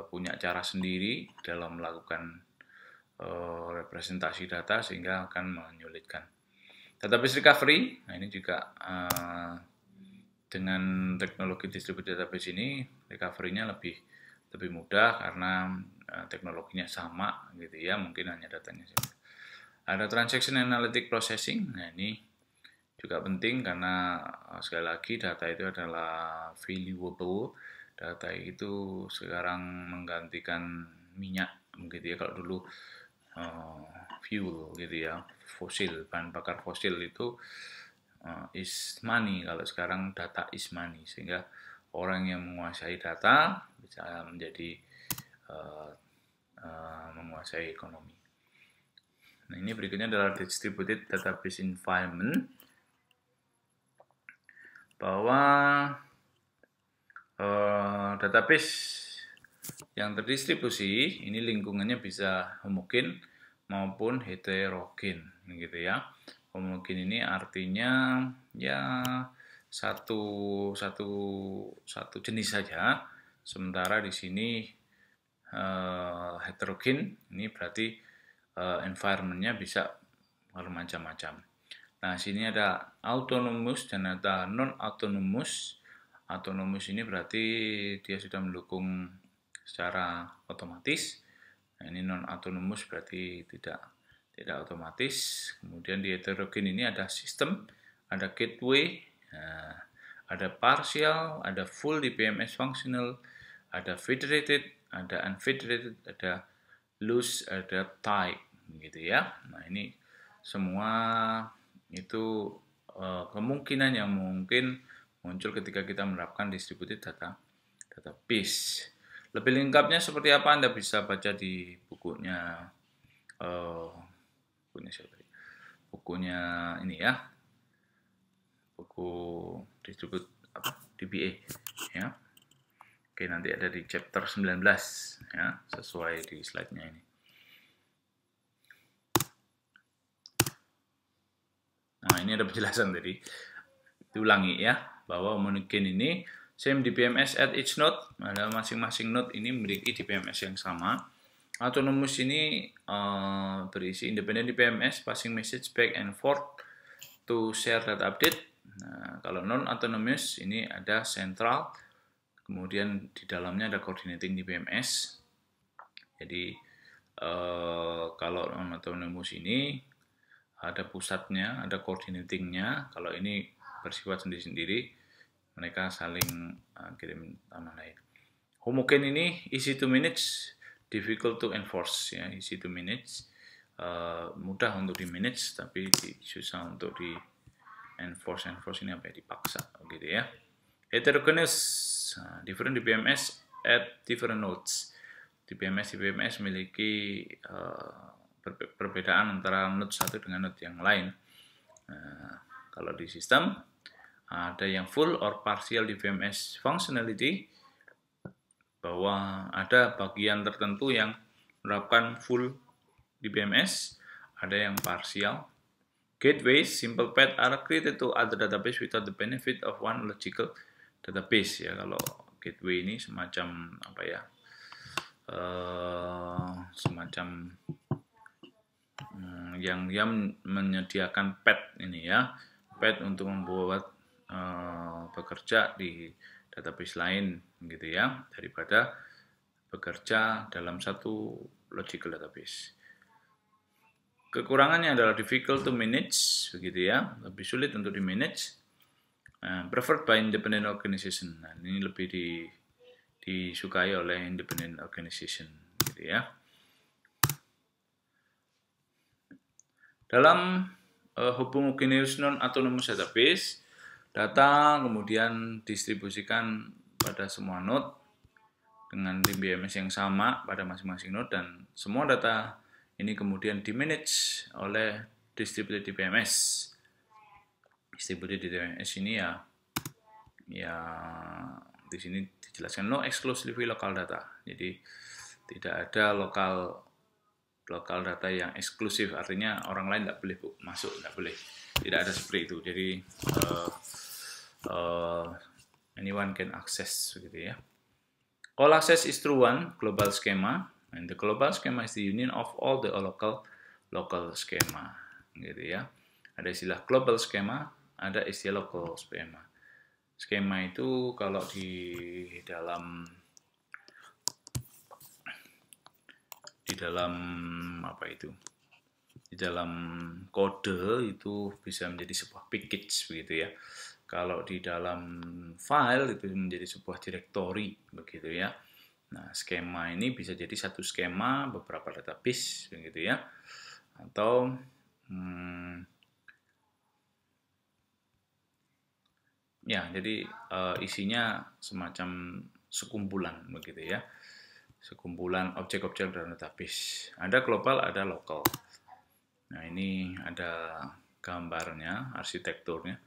punya cara sendiri dalam melakukan representasi data, sehingga akan menyulitkan. Database recovery, nah ini juga dengan teknologi distributed database ini recovery-nya lebih mudah karena teknologinya sama, gitu ya, mungkin hanya datanya saja. Ada transaction analytic processing. Nah, ini juga penting karena sekali lagi data itu adalah valuable. Data itu sekarang menggantikan minyak, begitu ya. Kalau dulu fuel, gitu ya, fosil, bahan bakar fosil itu is money. Kalau sekarang data is money, sehingga orang yang menguasai data bisa menjadi menguasai ekonomi. Nah, ini berikutnya adalah distributed database environment, bahwa database yang terdistribusi ini lingkungannya bisa homogen maupun heterogen, gitu ya. Homogen ini artinya ya satu jenis saja, sementara di sini heterogen ini berarti environment-nya bisa bermacam-macam. Nah, sini ada autonomous dan ada non-autonomous. Autonomous ini berarti dia sudah mendukung secara otomatis. Nah, ini non-autonomous berarti tidak otomatis. Kemudian di heterogen ini ada sistem, ada gateway, ada partial, ada full DBMS functional, ada federated, ada unfederated, ada loose, ada tight, gitu ya. Nah, ini semua itu kemungkinan yang mungkin muncul ketika kita menerapkan distributed database. Lebih lengkapnya seperti apa Anda bisa baca di bukunya ini ya, buku distribut DBA ya. Oke, nanti ada di chapter 19 ya, sesuai di slide-nya ini. Nah, ini ada penjelasan tadi. Diulangi ya, bahwa mungkin ini same DBMS at each node, ada masing-masing node ini memiliki DBMS yang sama. Autonomous ini berisi independent DBMS, passing message back and forth to share data update. Nah, kalau non-autonomous ini ada central, kemudian di dalamnya ada coordinating DBMS. Jadi kalau non-autonomous ini ada pusatnya, ada coordinatingnya. Kalau ini bersifat sendiri-sendiri, mereka saling kirim tanah lain. Homogen ini easy to manage, difficult to enforce ya. Easy to manage, mudah untuk di manage, tapi susah untuk di enforce ini apa ya, dipaksa gitu ya. Heterogeneous, different DBMS at different nodes. DBMS memiliki perbedaan antara node satu dengan node yang lain. Kalau di sistem ada yang full or partial DBMS functionality, bahwa ada bagian tertentu yang menerapkan full DBMS, ada yang partial. Gateways, simple path are created to other database without the benefit of one logical database ya. Kalau gateway ini semacam apa ya? Semacam yang dia menyediakan path ini ya, path untuk membuat bekerja di database lain gitu ya, daripada bekerja dalam satu logical database. Kekurangannya adalah difficult to manage begitu ya, lebih sulit untuk di manage. Preferred by independent organization. Nah, ini lebih disukai oleh independent organization gitu ya. Dalam homogeneous non-autonomous database, data kemudian distribusikan pada semua node dengan DBMS yang sama pada masing-masing node, dan semua data ini kemudian dimanage oleh distributed DBMS. Distributed DBMS ini ya di sini dijelaskan no exclusively local data. Jadi tidak ada lokal data yang eksklusif, artinya orang lain tidak boleh masuk, tidak boleh, tidak ada seperti itu. Jadi anyone can access begitu ya. All access is through one global schema, and the global schema is the union of all the local schema gitu ya. Ada istilah global schema, ada istilah local schema. Skema itu kalau di dalam apa itu, di dalam kode itu bisa menjadi sebuah package begitu ya. Kalau di dalam file itu menjadi sebuah directory begitu ya. Nah, skema ini bisa jadi satu skema beberapa database begitu ya, atau ya jadi isinya semacam sekumpulan begitu ya, sekumpulan objek-objek dalam database. Ada global, ada lokal. Nah, ini ada gambarnya, arsitekturnya.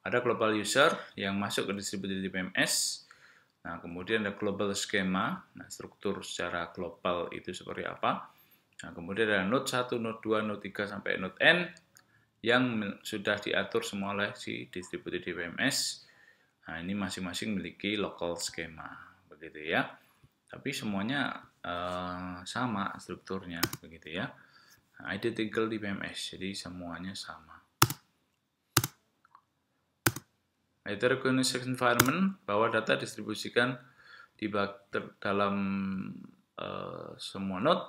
Ada global user yang masuk ke distributed DBMS. Nah, kemudian ada global schema. Nah, struktur secara global itu seperti apa. Nah, kemudian ada node 1, node 2, node 3, sampai node N yang sudah diatur semua oleh si distributed DBMS. Nah, ini masing-masing memiliki local schema, begitu ya. Tapi semuanya sama strukturnya, begitu ya. Nah, identical DBMS, jadi semuanya sama. Heterogeneous environment, bahwa data distribusikan di dalam semua node.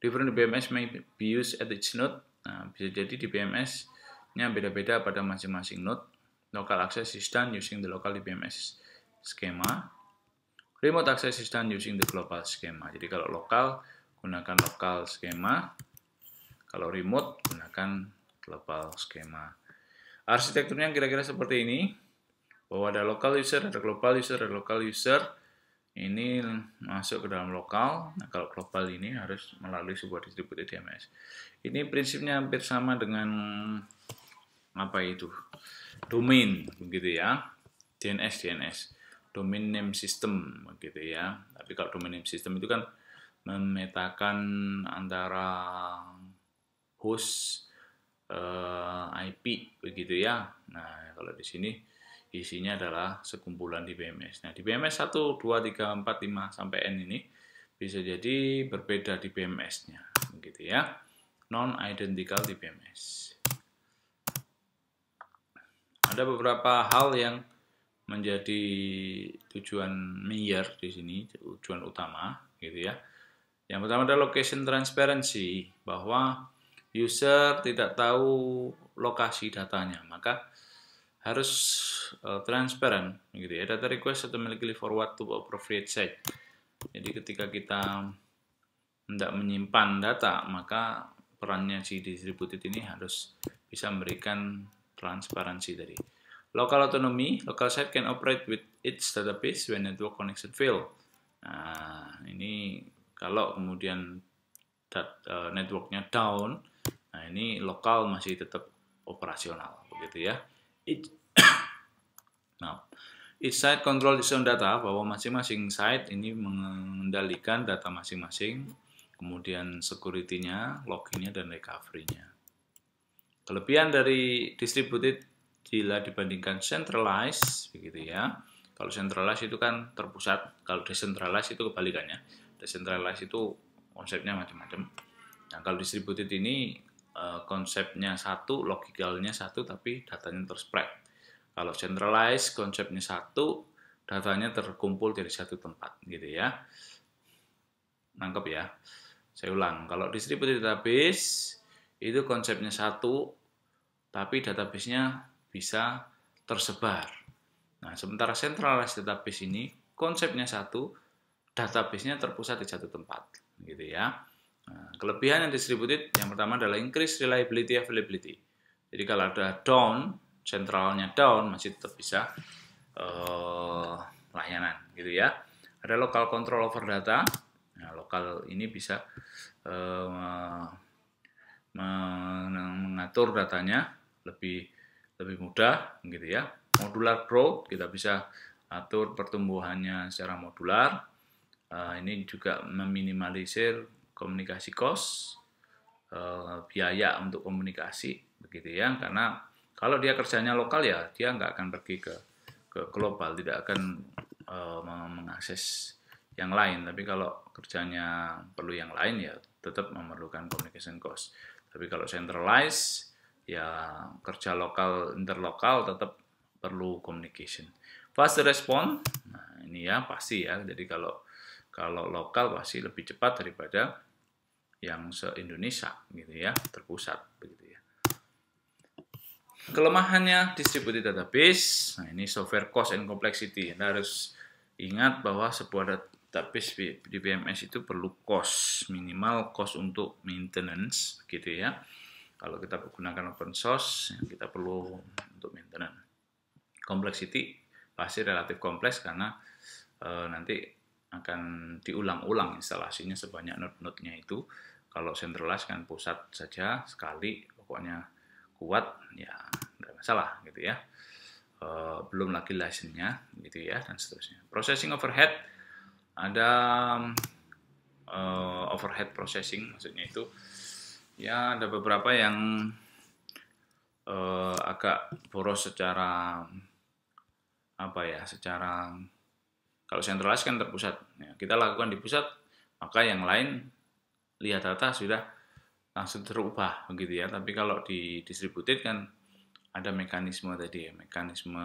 Different DBMS may be used at each node. Nah, bisa jadi DBMS-nya beda-beda pada masing-masing node. Local access is done using the local DBMS schema. Remote access is done using the global schema. Jadi kalau lokal gunakan local schema, kalau remote gunakan global schema. Arsitekturnya kira-kira seperti ini, bahwa ada local user, ada global user, ada local user. Ini masuk ke dalam lokal. Nah, kalau global ini harus melalui sebuah distributed DBMS. Ini prinsipnya hampir sama dengan apa itu domain begitu ya, DNS, domain name system begitu ya. Tapi kalau domain name system itu kan memetakan antara host IP begitu ya. Nah, kalau di sini isinya adalah sekumpulan di BMS. Nah, di BMS 1, 2, 3, 4, 5 sampai N ini bisa jadi berbeda di BMS-nya begitu ya. Non-identical di BMS. Ada beberapa hal yang menjadi tujuan mayor di sini, tujuan utama gitu ya. Yang pertama adalah location transparency, bahwa user tidak tahu lokasi datanya, maka harus transparan gitu ya. Data request automatically forward to appropriate site. Jadi ketika kita hendak menyimpan data, maka perannya si distributed ini harus bisa memberikan transparansi tadi. Local autonomy, local site can operate with its database when network connection fail. Nah, ini kalau kemudian networknya down, nah ini lokal masih tetap operasional, begitu ya. Nah, each site control its own data, bahwa masing-masing site ini mengendalikan data masing-masing, kemudian security-nya, logging-nya, dan recovery-nya. Kelebihan dari distributed bila dibandingkan centralized, begitu ya. Kalau centralized itu kan terpusat, kalau decentralized itu kebalikannya. Decentralized itu konsepnya macam-macam. Nah, kalau distributed ini konsepnya satu, logikalnya satu, tapi datanya terspread. Kalau centralized konsepnya satu, datanya terkumpul dari satu tempat, gitu ya. Nangkep ya? Saya ulang, kalau distributed database itu konsepnya satu, tapi database-nya bisa tersebar. Nah, sementara centralized database ini konsepnya satu, database-nya terpusat di satu tempat, gitu ya. Nah, kelebihan yang distributed yang pertama adalah increase reliability availability. Jadi kalau ada down, sentralnya down masih tetap bisa layanan, gitu ya. Ada local control over data. Nah, lokal ini bisa mengatur datanya lebih mudah gitu ya. Modular growth, kita bisa atur pertumbuhannya secara modular. Ini juga meminimalisir komunikasi cost, biaya untuk komunikasi begitu ya. Karena kalau dia kerjanya lokal ya dia nggak akan pergi ke global, tidak akan mengakses yang lain. Tapi kalau kerjanya perlu yang lain ya tetap memerlukan communication cost. Tapi kalau centralized ya kerja lokal interlokal tetap perlu communication. Fast response, nah ini ya pasti ya. Jadi kalau lokal pasti lebih cepat daripada yang se-Indonesia gitu ya, terpusat begitu ya. Kelemahannya distributed database, nah ini software cost and complexity. Anda harus ingat bahwa sebuah database di BMS itu perlu cost, minimal cost untuk maintenance gitu ya. Kalau kita menggunakan open source, kita perlu untuk maintenance. Complexity pasti relatif kompleks karena nanti akan diulang-ulang instalasinya sebanyak node-node-nya itu. Kalau centralized kan pusat saja sekali, pokoknya kuat, ya nggak masalah gitu ya. Belum lagi license-nya gitu ya, dan seterusnya. Processing overhead, ada overhead processing, maksudnya itu ya ada beberapa yang agak boros secara apa ya, secara kalau centralized kan terpusat ya, kita lakukan di pusat, maka yang lain lihat data sudah langsung terubah begitu ya. Tapi kalau di distributed kan ada mekanisme tadi ya, mekanisme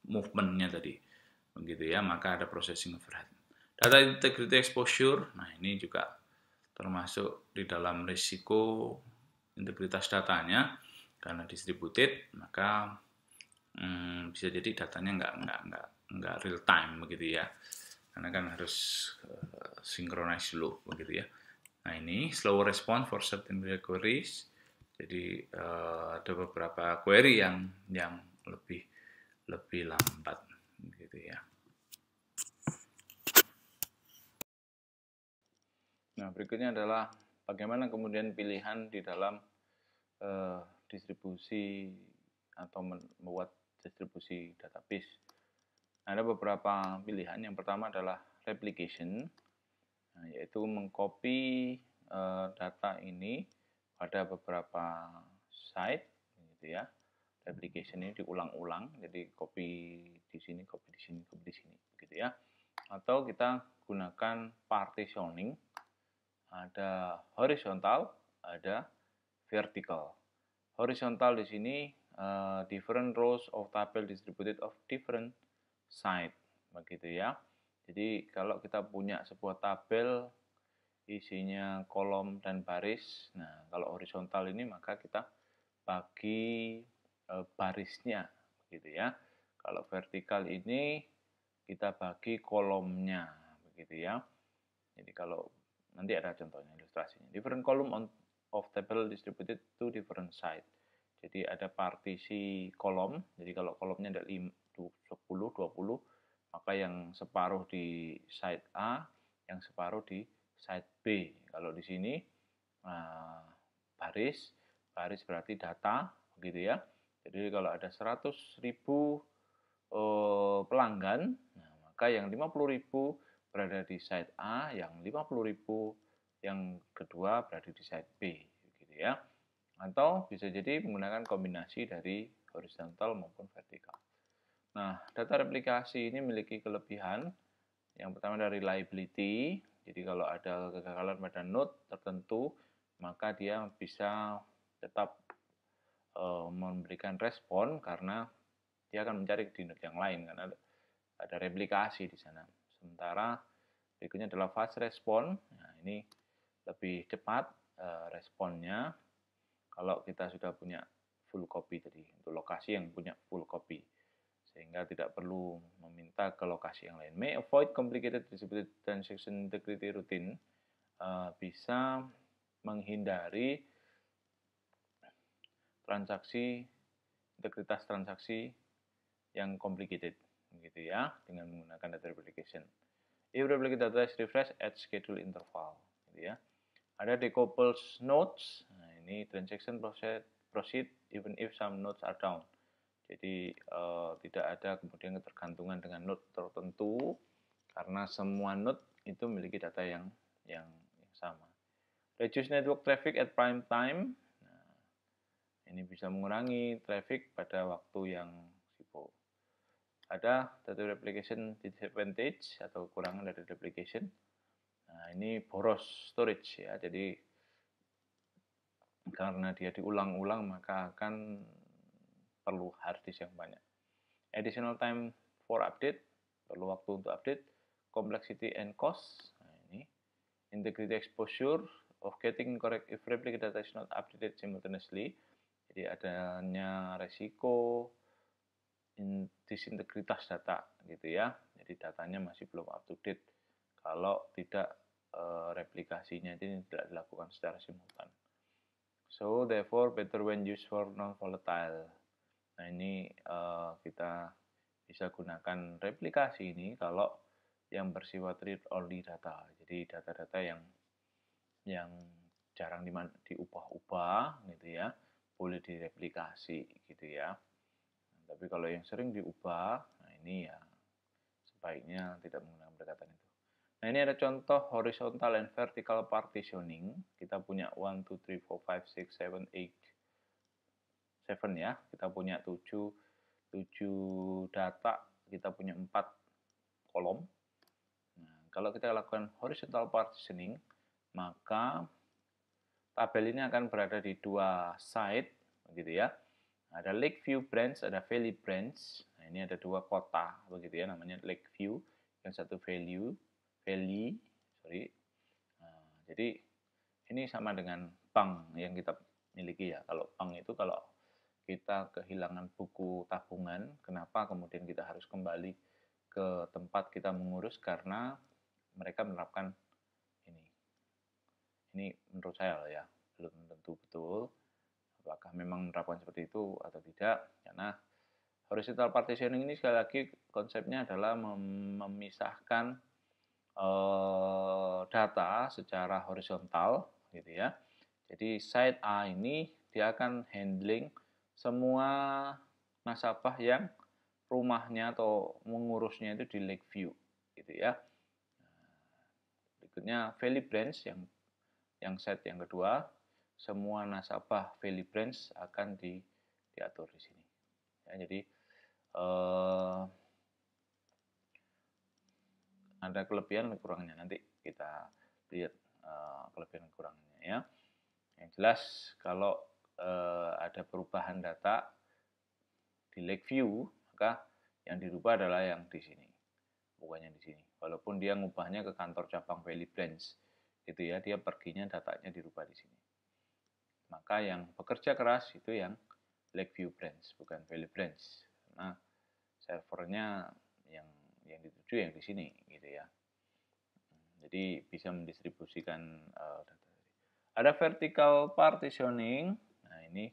movementnya tadi begitu ya, maka ada processing overhead. Data integrity exposure, nah ini juga termasuk di dalam risiko integritas datanya. Karena distributed maka bisa jadi datanya nggak real time begitu ya, karena kan harus synchronize dulu begitu ya. Nah ini slow response for certain queries, jadi ada beberapa query yang lebih lambat gitu ya. Nah berikutnya adalah bagaimana kemudian pilihan di dalam distribusi atau membuat distribusi database. Ada beberapa pilihan. Yang pertama adalah replication, yaitu mengcopy data ini pada beberapa site, gitu ya. Replication ini diulang-ulang, jadi copy di sini, copy di sini, copy di sini, gitu ya. Atau kita gunakan partitioning, ada horizontal, ada vertical. Horizontal di sini different rows of table distributed of different side, begitu ya. Jadi kalau kita punya sebuah tabel isinya kolom dan baris, nah kalau horizontal ini maka kita bagi barisnya, begitu ya. Kalau vertikal ini kita bagi kolomnya, begitu ya. Jadi kalau nanti ada contohnya, ilustrasinya. Different column of table distributed to different side. Jadi ada partisi kolom. Jadi kalau kolomnya ada 10, 20, maka yang separuh di side A, yang separuh di side B. Kalau di sini baris berarti data, begitu ya. Jadi kalau ada 100.000 pelanggan, nah, maka yang 50.000 berada di side A, yang 50.000 yang kedua berada di side B, gitu ya. Atau bisa jadi menggunakan kombinasi dari horizontal maupun vertikal. Nah, data replikasi ini memiliki kelebihan. Yang pertama dari reliability, jadi kalau ada kegagalan pada node tertentu, maka dia bisa tetap memberikan respon karena dia akan mencari di node yang lain karena ada replikasi di sana. Sementara berikutnya adalah fast response. Nah, ini lebih cepat responnya kalau kita sudah punya full copy tadi, untuk lokasi yang punya full copy, sehingga tidak perlu meminta ke lokasi yang lain. May avoid complicated distributed transaction integrity routine, bisa menghindari integritas transaksi yang complicated, gitu ya, dengan menggunakan data replication. If replicated data is refreshed at schedule interval, gitu ya. Ada decoupled nodes. Nah, ini transaction proceed even if some nodes are down. Jadi tidak ada kemudian ketergantungan dengan node tertentu karena semua node itu memiliki data yang sama. Reduce network traffic at prime time. Nah, ini bisa mengurangi traffic pada waktu yang sibuk. Ada data replication disadvantage atau kekurangan dari replication. Nah, ini boros storage ya. Jadi karena dia diulang-ulang maka akan perlu hard disk yang banyak. Additional time for update, perlu waktu untuk update. Complexity and cost. Nah, ini integrity exposure of getting correct if replicated data is not updated simultaneously. Jadi adanya resiko disintegritas data, gitu ya. Jadi datanya masih belum up to date kalau tidak replikasinya ini tidak dilakukan secara simultan. So therefore better when used for non-volatile. Nah, ini kita bisa gunakan replikasi ini kalau yang bersifat read-only data. Jadi data-data yang jarang diubah-ubah, gitu ya, boleh direplikasi, gitu ya. Tapi kalau yang sering diubah, nah ini ya sebaiknya tidak menggunakan pendekatan itu. Nah, ini ada contoh horizontal and vertical partitioning. Kita punya 1, 2, 3, 4, 5, 6, 7, 8, 7 ya. Kita punya 7 data, kita punya 4 kolom. Nah, kalau kita lakukan horizontal partitioning, maka tabel ini akan berada di dua side, begitu ya. Ada Lakeview branch, ada Valley branch. Nah, ini ada dua kota, begitu ya, namanya Lakeview, yang satu Valley. Nah, jadi ini sama dengan bank yang kita miliki ya. Kalau bank itu kalau kita kehilangan buku tabungan, kenapa kemudian kita harus kembali ke tempat kita mengurus? Karena mereka menerapkan ini. Ini menurut saya loh ya, belum tentu betul apakah memang menerapkan seperti itu atau tidak, karena horizontal partitioning ini sekali lagi konsepnya adalah memisahkan data secara horizontal, gitu ya. Jadi side A ini dia akan handling semua nasabah yang rumahnya atau mengurusnya itu di Lakeview gitu ya. Berikutnya Valley Branch yang set yang kedua, semua nasabah Valley Branch akan diatur di sini. Ya, jadi ada kelebihan dan kurangnya, nanti kita lihat kelebihan dan kurangnya ya. Yang jelas kalau ada perubahan data di Lakeview, maka yang dirubah adalah yang di sini, bukan yang di sini. Walaupun dia ngubahnya ke kantor cabang Valley Branch, gitu ya, dia perginya datanya dirubah di sini. Maka yang bekerja keras itu yang Lakeview Branch, bukan Valley Branch, karena servernya yang dituju yang di sini, gitu ya. Jadi bisa mendistribusikan data. Ada vertical partitioning. Nah ini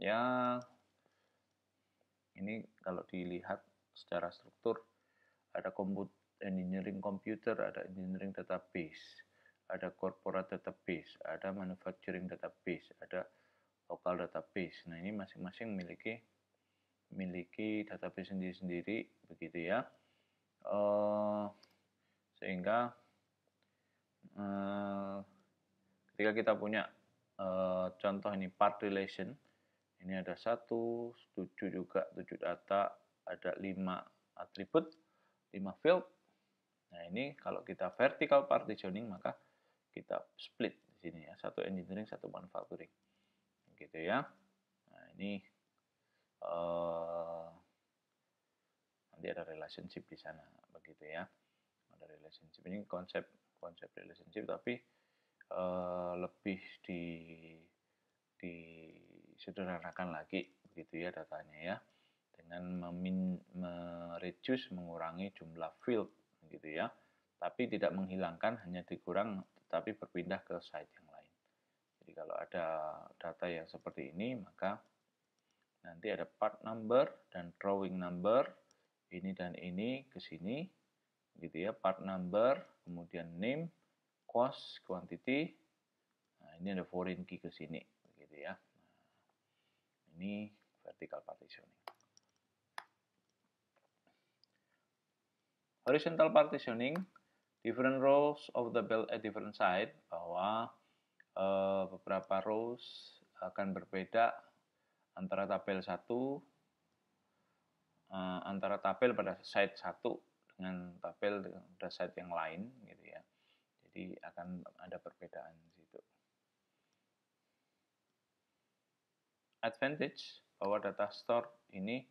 ya ini kalau dilihat secara struktur ada engineering computer, ada engineering database, ada corporate database, ada manufacturing database, ada local database. Nah ini masing-masing memiliki database sendiri-sendiri begitu ya. Sehingga ketika kita punya contoh ini part relation, ini ada 1, 7 juga, 7 data, ada 5 atribut, 5 field. Nah ini kalau kita vertical partitioning maka kita split di sini ya, satu engineering, satu manufacturing, gitu ya. Nah ini nanti ada relationship di sana, begitu ya. Ada relationship, ini konsep relationship tapi lebih disederhanakan lagi begitu ya datanya ya, dengan mengurangi jumlah field gitu ya, tapi tidak menghilangkan, hanya dikurang tetapi berpindah ke site yang lain. Jadi kalau ada data yang seperti ini maka nanti ada part number dan drawing number, ini dan ini ke sini gitu ya, part number, kemudian name, cost, quantity. Nah, ini ada foreign key ke sini begitu ya. Nah, ini vertical partitioning. Horizontal partitioning, different rows of the bell at different side, bahwa beberapa rows akan berbeda antara tabel 1 antara tabel pada site 1 dengan tabel pada site yang lain gitu ya. Jadi akan ada perbedaan di situ. Advantage bahwa data store ini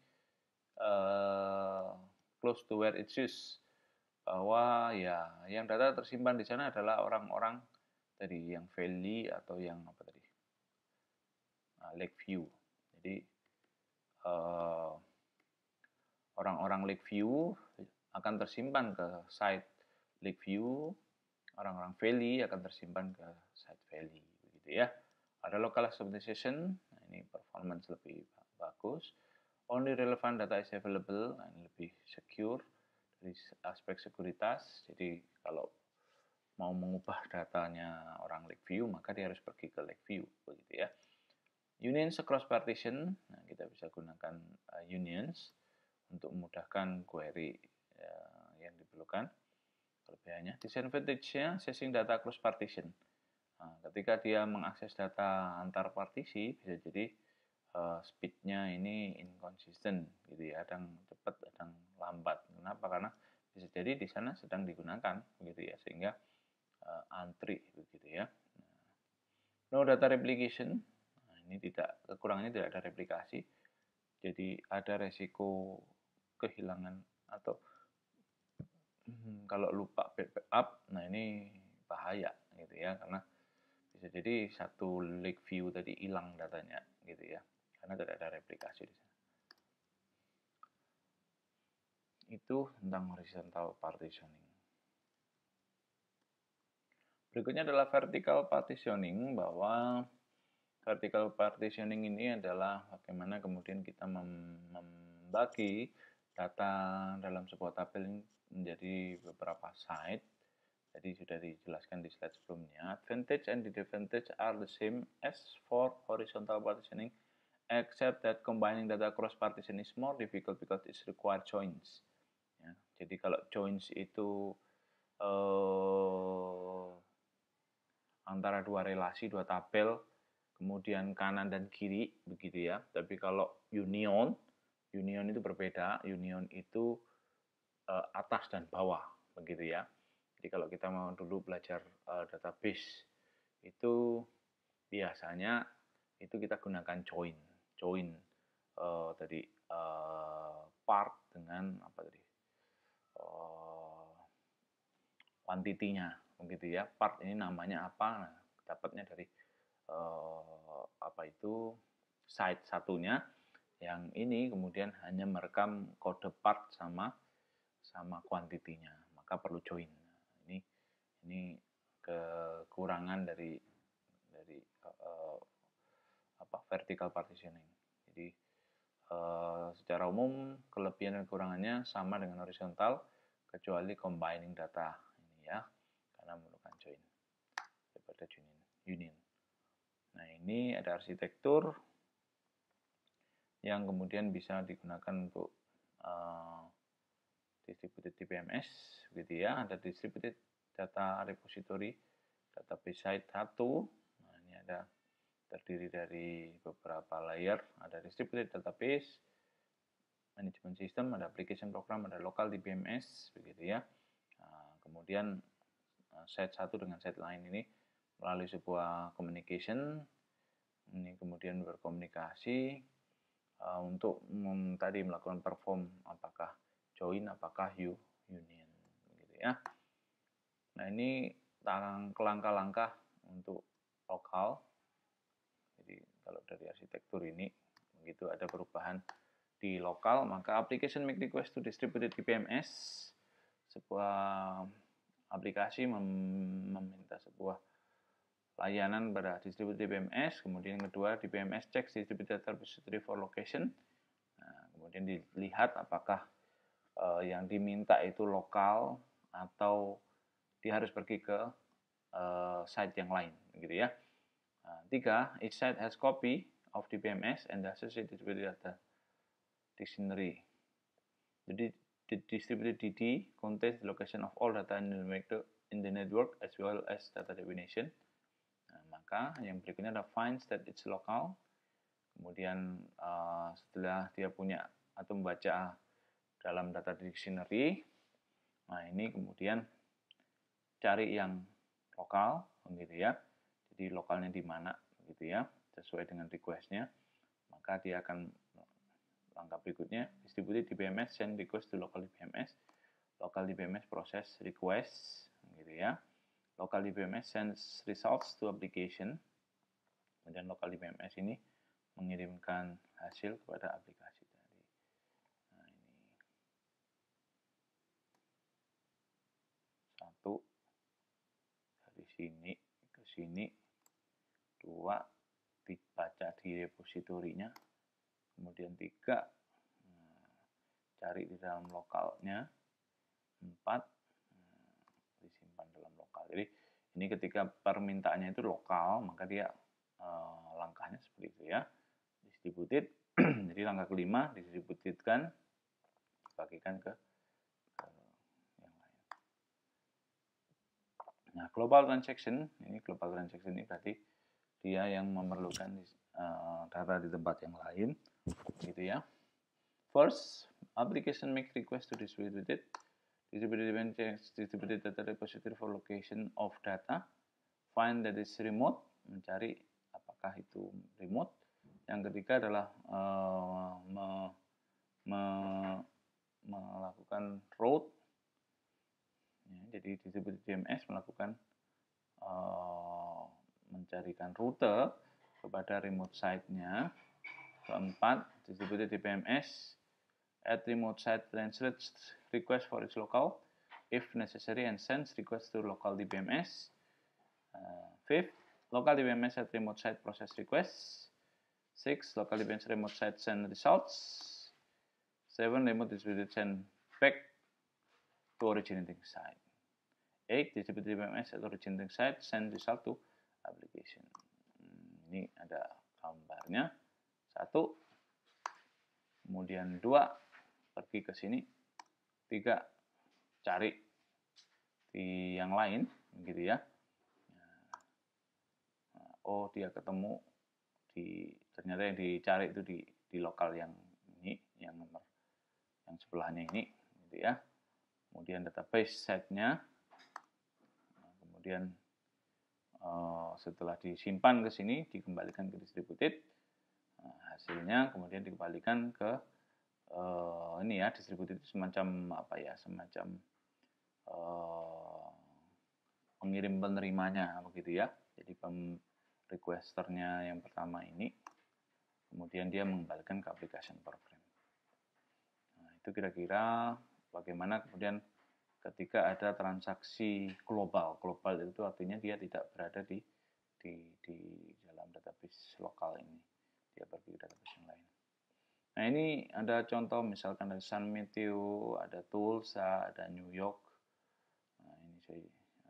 close to where it's used, bahwa ya yang data tersimpan di sana adalah orang-orang tadi yang Valley atau yang apa tadi, Lakeview. Jadi orang-orang Lakeview akan tersimpan ke site Lakeview, orang-orang Valley akan tersimpan ke site Valley, begitu ya. Ada local optimization, nah ini performance lebih bagus. Only relevant data is available, nah ini lebih secure dari aspek sekuritas. Jadi kalau mau mengubah datanya orang Lakeview maka dia harus pergi ke Lakeview, begitu ya. Unions across partition, nah kita bisa gunakan unions untuk memudahkan query yang diperlukan. Kelebihannya, disadvantage-nya seshing data across partition. Nah, ketika dia mengakses data antar partisi bisa jadi speed-nya ini inconsistent gitu ya, kadang cepat, kadang lambat. Kenapa? Karena bisa jadi di sana sedang digunakan begitu ya, sehingga antri begitu ya. No data replication, nah, ini kekurangannya tidak ada replikasi. Jadi ada resiko kehilangan atau kalau lupa backup, nah ini bahaya gitu ya, karena bisa jadi satu Lakeview tadi hilang datanya gitu ya, karena tidak ada replikasi di sana. Itu tentang horizontal partitioning. Berikutnya adalah vertical partitioning, bahwa vertical partitioning ini adalah bagaimana kemudian kita membagi data dalam sebuah tabel menjadi beberapa site Jadi sudah dijelaskan di slide sebelumnya. Advantage and disadvantage are the same as for horizontal partitioning, except that combining data cross partition is more difficult because it requires joins. Ya, jadi kalau joins itu antara dua relasi, dua tabel, kemudian kanan dan kiri, begitu ya. Tapi kalau union itu berbeda. Union itu atas dan bawah, begitu ya. Jadi kalau kita mau dulu belajar database itu biasanya itu kita gunakan join tadi part dengan apa tadi quantity-nya, begitu ya. Part ini namanya apa? Nah, dapatnya dari apa itu site satunya, yang ini kemudian hanya merekam kode part sama kuantitinya, maka perlu join. Ini kekurangan dari vertical partitioning. Jadi secara umum kelebihan dan kekurangannya sama dengan horizontal, kecuali combining data ini ya, karena memerlukan join daripada union. Nah, ini ada arsitektur yang kemudian bisa digunakan untuk distributed DBMS, gitu ya. Ada distributed data repository, database site 1. Nah, ini ada terdiri dari beberapa layer, ada distributed database, management system, ada application program, ada local DBMS, begitu ya. Nah, kemudian set satu dengan set lain ini melalui sebuah communication, ini kemudian berkomunikasi untuk tadi melakukan perform apakah join, apakah union, gitu ya. Nah, ini langkah-langkah untuk lokal. Jadi kalau dari arsitektur ini begitu ada perubahan di lokal, maka application make request to distributed DBMS. Sebuah aplikasi meminta sebuah layanan pada distributed DBMS, kemudian kedua DBMS checks distributed data repository for location. Nah, kemudian dilihat apakah yang diminta itu lokal atau dia harus pergi ke site yang lain, gitu ya. Tiga, each site has copy of DBMS and the associated data dictionary. Jadi the distributed DD contains the location of all data in the network as well as data definition. Nah, maka yang berikutnya ada finds that it's local. Kemudian setelah dia punya atau membaca dalam data dictionary, nah ini kemudian cari yang lokal, begitu ya. Jadi lokalnya di mana, begitu ya, sesuai dengan requestnya. Maka dia akan langkah berikutnya, distributed DBMS send request to local DBMS. Local DBMS process request, gitu ya. Local DBMS sends results to application. Kemudian local DBMS ini mengirimkan hasil kepada aplikasi tadi. Nah, ini satu dari sini ke sini, dua dibaca di repositorinya, kemudian tiga cari di dalam lokalnya, empat disimpan dalam lokal. Jadi ini ketika permintaannya itu lokal, maka dia langkahnya seperti itu ya, distributed. Jadi langkah kelima, distributedkan, dibagikan ke yang lain. Nah, global transaction ini berarti dia yang memerlukan data di tempat yang lain, gitu ya. First, application make request to distributed data repository for location of data. Find that is remote, mencari apakah itu remote. Yang ketiga adalah melakukan route. Ya, jadi distributed DBMS melakukan mencarikan rute kepada remote site-nya. Keempat, distributed DBMS at remote site translates request for its local if necessary and sends request to local DBMS. Fifth, local DBMS at remote site process requests. 6, local DBMS remote site send results. 7, remote distributed send back to originating site. distributed DBMS at originating site send result to application. Ini ada gambarnya. 1, kemudian 2 pergi ke sini, 3 cari di yang lain, gitu ya. Oh, dia ketemu ternyata yang dicari itu di lokal yang ini, yang nomor yang sebelahnya ini, gitu ya. Kemudian database set-nya, kemudian setelah disimpan ke sini dikembalikan ke distributed, hasilnya kemudian dikembalikan ke ini ya, distributed itu semacam apa ya, semacam pengirim penerimanya begitu ya. Jadi requesternya yang pertama ini, kemudian dia mengembalikan ke application program. Nah, itu kira-kira bagaimana kemudian ketika ada transaksi global itu artinya dia tidak berada di dalam database lokal ini, dia pergi ke database yang lain. Nah, ini ada contoh misalkan ada Sun Meteo, ada Tulsa, ada New York. Nah, ini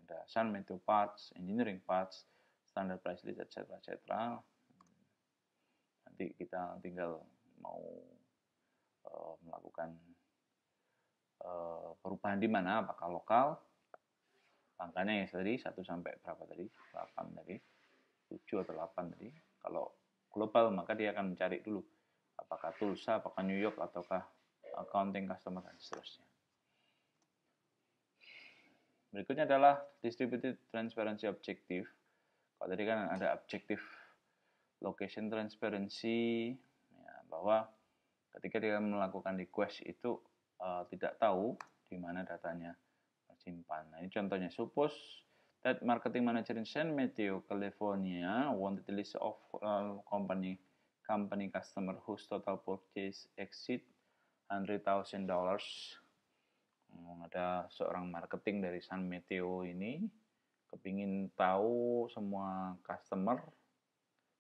ada Sun Meteo Parts, Engineering Parts, Standard Price List, etc. Nanti kita tinggal mau melakukan perubahan di mana, apakah lokal, angkanya ya tadi 1 sampai berapa tadi, 8 tadi, 7 atau 8 tadi. Kalau global maka dia akan mencari dulu apakah Tulsa, apakah New York, ataukah accounting customer, dan seterusnya. Berikutnya adalah distributed transparency objective. Kalau tadi kan ada objective location transparency, ya, bahwa ketika dia melakukan request itu tidak tahu di mana datanya tersimpan. Nah, ini contohnya. Suppose that marketing manager in San Mateo, California wanted a list of company customer whose total purchase exceed $100,000. Ada seorang marketing dari San Mateo ini kepingin tahu semua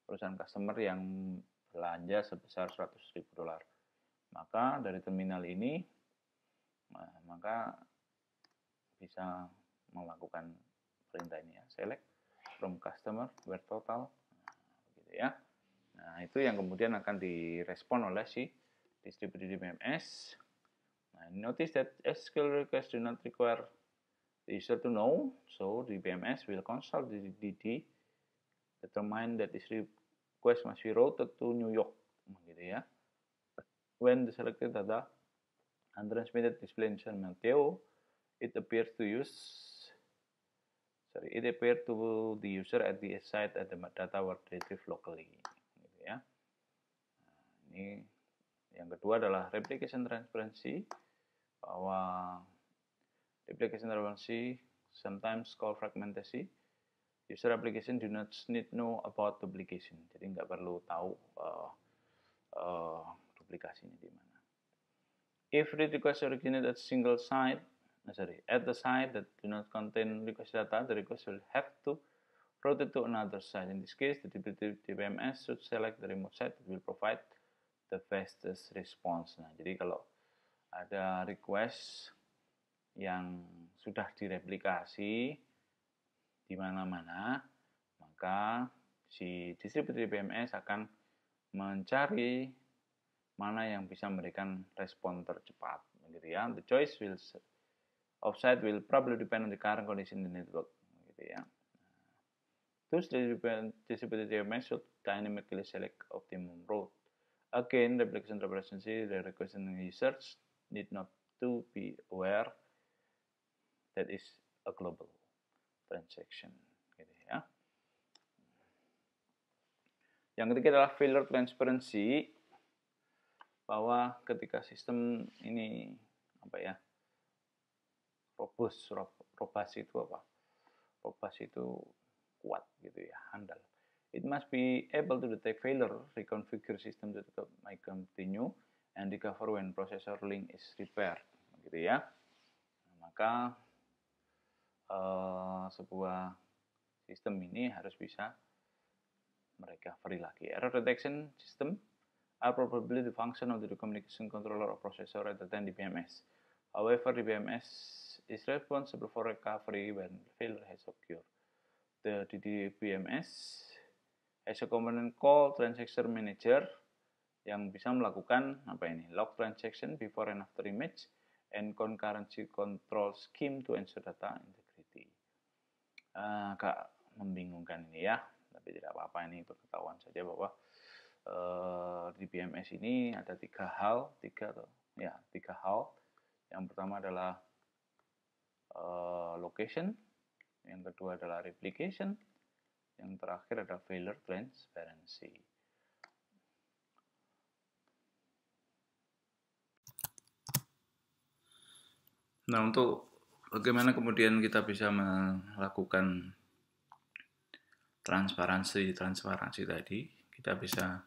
perusahaan customer yang belanja sebesar $100,000. Maka dari terminal ini maka bisa melakukan perintah ini ya, select from customer where total, gitu ya. Nah, itu yang kemudian akan direspon oleh si distributed DBMS. Nah, notice that SQL request do not require the user to know, so the DBMS will consult the DD, determine that this request must be routed to New York, gitu ya. When the selected data untransmitted display in San Mateo, it appears to the user at the site at the data were retrieved locally, gitu ya. Nah, ini yang kedua adalah replication transparency, bahwa replication transparency sometimes called fragmentation. User application do not need know about duplication, jadi nggak perlu tahu duplikasinya di mana. If read request originate at single site, at the site that do not contain request data, the request will have to route it to another site. In this case, the DBMS should select the remote site that will provide the fastest response. Nah, jadi kalau ada request yang sudah direplikasi di mana-mana, maka si distributed DBMS akan mencari mana yang bisa memberikan respon tercepat, gitu ya. The choice of site will probably depend on the current condition in the network, gitu ya. Thus, the distributed DBMS should dynamically select optimum route. Again, replication transparency, the requesting users need not to be aware that is a global transaction, gitu ya. Yang ketiga adalah failure transparency, bahwa ketika sistem ini robust itu apa? Robust itu kuat gitu ya, handal. It must be able to detect failure, reconfigure system to continue, and recover when processor link is repaired, gitu ya. Maka sebuah sistem ini harus bisa merecovery lagi. Error detection system are probably the function of the communication controller or processor rather than the DBMS. However, the DBMS is responsible for recovery when failure has occurred. The DDBMS has a component called transaction manager yang bisa melakukan log transaction before and after image and concurrency control scheme to ensure data integrity. Agak membingungkan ini ya, tapi tidak apa-apa, ini pengetahuan saja bahwa di BMS ini ada tiga hal. Yang pertama adalah location, yang kedua adalah replication, yang terakhir adalah failure transparency. Nah, untuk bagaimana kemudian kita bisa melakukan transparansi tadi, kita bisa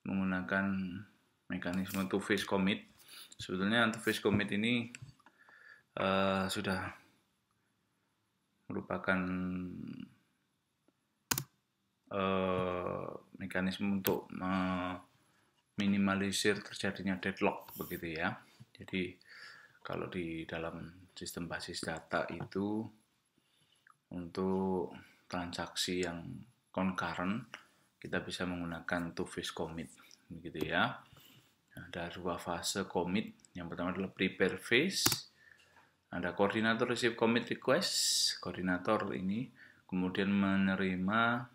menggunakan mekanisme two-phase commit. Sebetulnya two-phase commit ini sudah merupakan mekanisme untuk meminimalisir terjadinya deadlock, begitu ya. Jadi kalau di dalam sistem basis data itu untuk transaksi yang concurrent kita bisa menggunakan two-phase commit, begitu ya. Ada dua fase commit. Yang pertama adalah prepare phase. Ada koordinator receive commit request. Koordinator ini kemudian menerima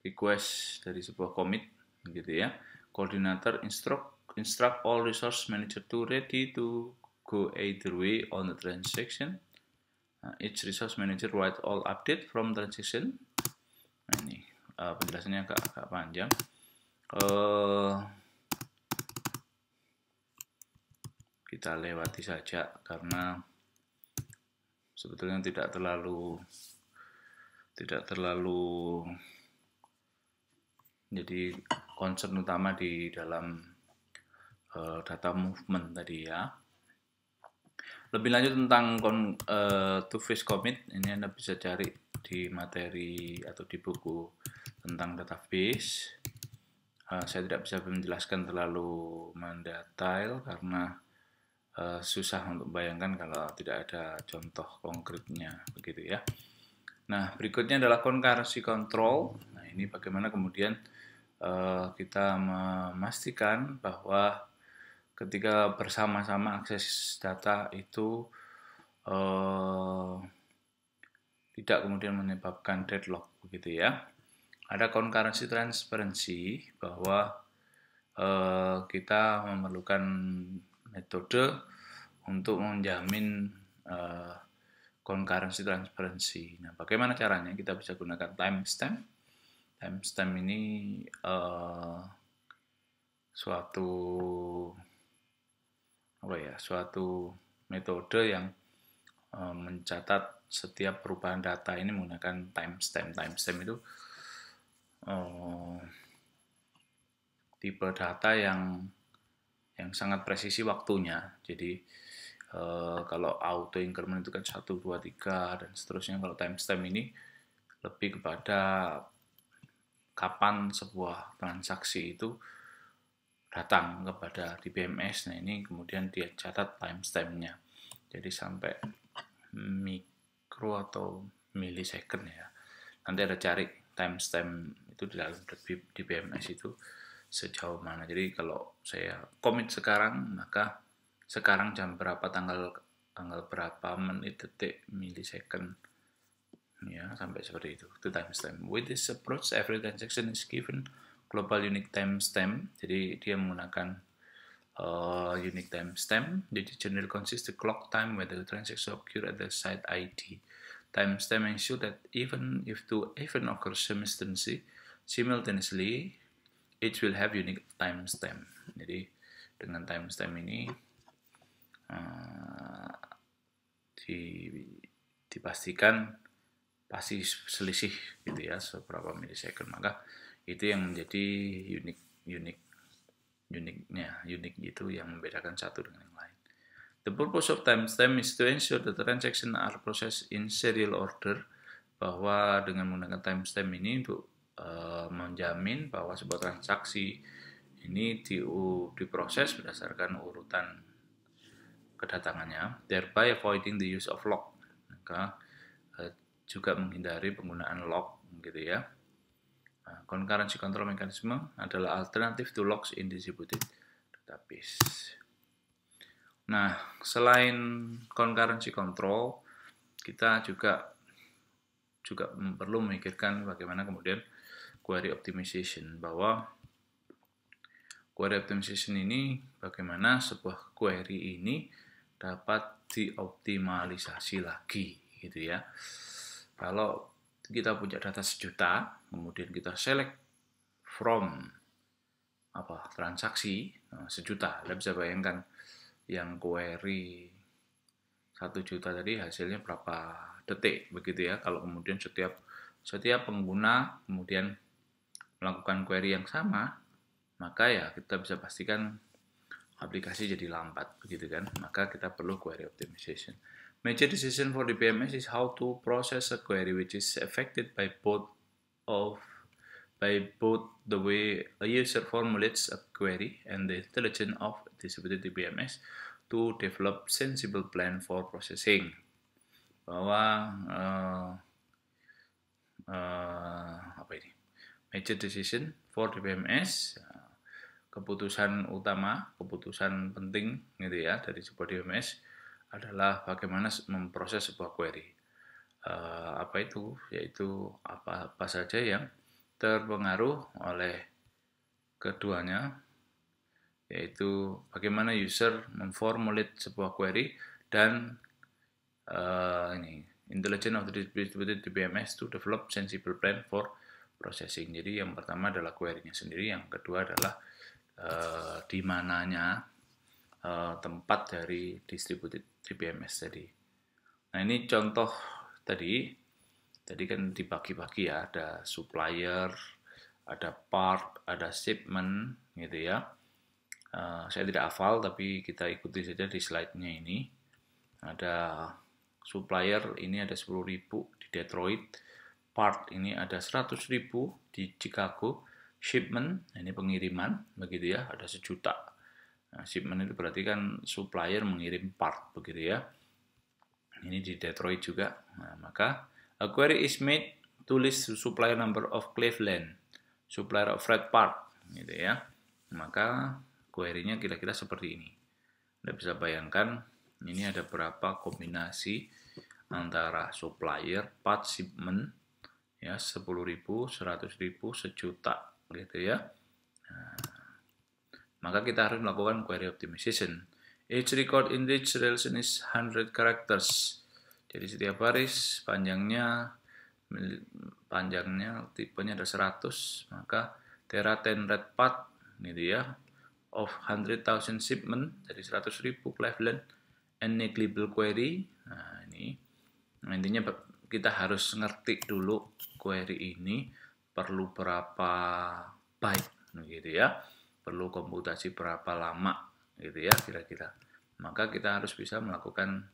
request dari sebuah commit, gitu ya. Koordinator instruct all resource manager to ready to go either way on the transaction. Each resource manager write all update from transaction. Nah, ini penjelasannya agak panjang. Kita lewati saja karena sebetulnya tidak terlalu jadi concern utama di dalam data movement tadi ya. Lebih lanjut tentang two-phase commit, ini Anda bisa cari di materi atau di buku tentang database. Saya tidak bisa menjelaskan terlalu mendetail karena susah untuk bayangkan kalau tidak ada contoh konkretnya, begitu ya. Nah, berikutnya adalah concurrency control. Nah, ini bagaimana kemudian kita memastikan bahwa ketika bersama-sama akses data itu tidak kemudian menyebabkan deadlock, begitu ya. Ada concurrency transparency, bahwa kita memerlukan metode untuk menjamin concurrency transparency. Nah, bagaimana caranya? Kita bisa gunakan timestamp. Timestamp ini suatu metode yang mencatat setiap perubahan data ini menggunakan timestamp. Timestamp itu tipe data yang sangat presisi waktunya. Jadi kalau auto increment itu kan 1, 2, 3 dan seterusnya. Kalau timestamp ini lebih kepada kapan sebuah transaksi itu datang kepada DBMS. Nah, ini kemudian dia catat timestampnya. Jadi sampai mikro atau millisecond ya. Nanti ada cari timestamp itu di dalam DBMS itu sejauh mana. Jadi kalau saya commit sekarang, maka sekarang jam berapa, tanggal berapa, menit, detik, millisecond ya, sampai seperti itu timestamp. With this approach, every transaction is given global unique timestamp. Jadi dia menggunakan unique timestamp. Jadi generally consists the clock time where the transaction occur at the site ID. Timestamp ensure that even if two events occur simultaneously, each will have unique timestamp. Jadi dengan timestamp ini dipastikan pasti selisih, gitu ya, seberapa millisecond. Maka itu yang menjadi unik itu yang membedakan satu dengan yang lain. The purpose of timestamp is to ensure that the transaction are processed in serial order, bahwa dengan menggunakan timestamp ini untuk menjamin bahwa sebuah transaksi ini diproses berdasarkan urutan kedatangannya, thereby avoiding the use of lock. Maka juga menghindari penggunaan lock gitu ya. Nah, concurrency control mechanism adalah alternatif to locks in distributed database. Nah, selain concurrency control, kita juga perlu memikirkan bagaimana kemudian query optimization, bahwa query optimization ini bagaimana sebuah query ini dapat dioptimalisasi lagi gitu ya. Kalau kita punya data 1 juta, kemudian kita select from transaksi 1 juta, Anda bisa bayangkan yang query 1 juta tadi hasilnya berapa detik begitu ya. Kalau kemudian setiap pengguna kemudian melakukan query yang sama, maka ya kita bisa pastikan aplikasi jadi lambat begitu kan. Maka kita perlu query optimization. Major decision for the DBMS is how to process a query which is affected by both the way a user formulates a query and the intelligence of distributed DBMS to develop sensible plan for processing. Bahwa major decision for DBMS, keputusan utama, keputusan penting gitu ya dari sebuah DBMS adalah bagaimana memproses sebuah query. Yaitu apa saja yang terpengaruh oleh keduanya, yaitu bagaimana user memformulate sebuah query dan intelligence of the distributed DBMS to develop sensible plan for processing. Jadi yang pertama adalah query-nya sendiri, yang kedua adalah di mananya tempat dari distributed DBMS tadi. Nah, ini contoh tadi kan dibagi-bagi ya, ada supplier, ada part, ada shipment gitu ya. Saya tidak hafal, tapi kita ikuti saja di slide-nya ini. Ada supplier, ini ada 10.000 di Detroit. Part ini ada 100.000 di Chicago. Shipment, ini pengiriman, begitu ya, ada 1 juta. Nah, shipment itu berarti kan supplier mengirim part, begitu ya. Ini di Detroit juga. Nah, maka a query is made to list supplier number of Cleveland, supplier of Fred part, gitu ya. Maka query-nya kira-kira seperti ini. Anda bisa bayangkan, ini ada berapa kombinasi antara supplier, part, shipment, ya 10.000, 100.000, 1 juta, gitu ya. Nah, maka kita harus melakukan query optimization. Each record in each relation is 100 characters. Jadi setiap baris panjangnya tipenya ada 100, maka there are 10 red part gitu ya, of 100,000 shipment, dari 100.000 Cleveland and negligible query. Nah, intinya kita harus ngerti dulu query ini perlu berapa byte gitu ya, perlu komputasi berapa lama gitu ya kira-kira. Maka kita harus bisa melakukan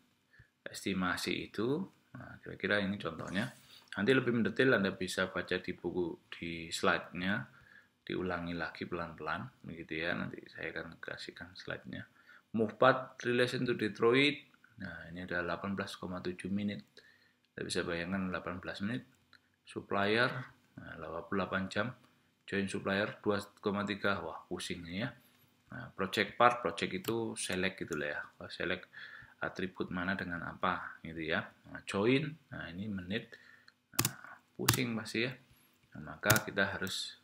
estimasi itu. Nah, kira-kira ini contohnya. Nanti lebih mendetail Anda bisa baca di buku, di slide-nya, diulangi lagi pelan-pelan begitu ya. Nanti saya akan kasihkan slide-nya. Move path relation to Detroit. Nah, ini ada 18,7 menit. Anda bisa bayangkan 18 menit. Supplier, nah, 88 jam. Join supplier 2,3. Wah, pusing ya. Nah, project part, project itu select gitu lah ya. Select atribut mana dengan apa gitu ya. Nah, join, nah ini menit. Nah, pusing pasti ya. Nah, maka kita harus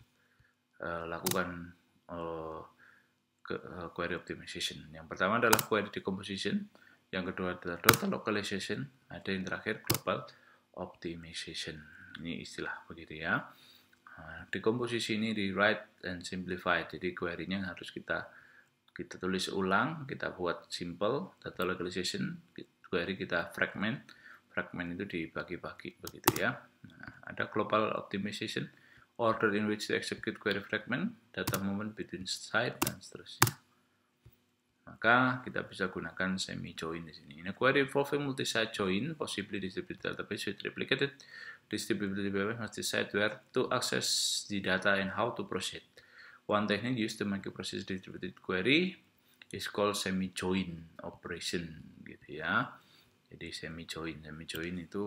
lakukan query optimization. Yang pertama adalah query decomposition, yang kedua adalah data localization, ada yang terakhir global optimization. Ini istilah begitu ya. Nah, decomposition ini di write and simplify. Jadi query-nya harus kita tulis ulang, kita buat simple. Data localization, query kita fragment itu dibagi-bagi begitu ya. Nah, ada global optimization, order in which to execute query fragment, data movement between site, dan seterusnya. Maka kita bisa gunakan semi join di sini. In a query involving multi-site join, possibly distributed database with replicated distributed database must decide where to access the data and how to proceed. One technique used to make a process distributed query is called semi join operation gitu ya. Jadi semi join itu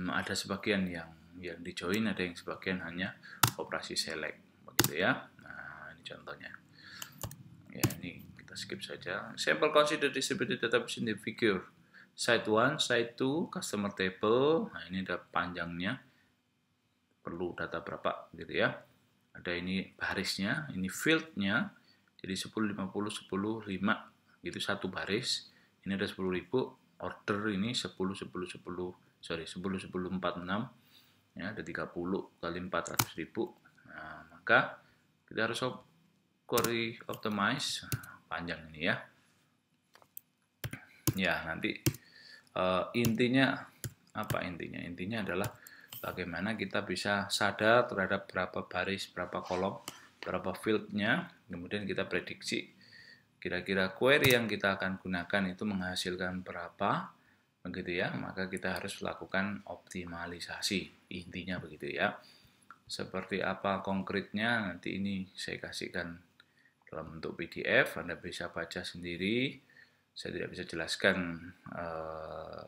ada sebagian yang di join, ada yang sebagian hanya operasi select begitu ya. Nah, ini contohnya. Ya, ini kita skip saja. Sample consider distributed database in the figure. Site 1, site 2, customer table. Nah, ini ada panjangnya. Perlu data berapa gitu ya. Ada ini barisnya, ini fieldnya. Jadi 10, 50, 10, 5 gitu satu baris. Ini ada 10.000, order ini 10, 10, 10, sorry 10, 10, 46. Ya, ada 30 kali 400.000. Nah, maka kita harus query optimize. Panjang ini ya. Ya, nanti intinya apa intinya? Intinya adalah bagaimana kita bisa sadar terhadap berapa baris, berapa kolom, berapa fieldnya, kemudian kita prediksi kira-kira query yang kita akan gunakan itu menghasilkan berapa, begitu ya. Maka kita harus lakukan optimalisasi, intinya begitu ya. Seperti apa konkretnya nanti ini saya kasihkan dalam bentuk PDF, Anda bisa baca sendiri. Saya tidak bisa jelaskan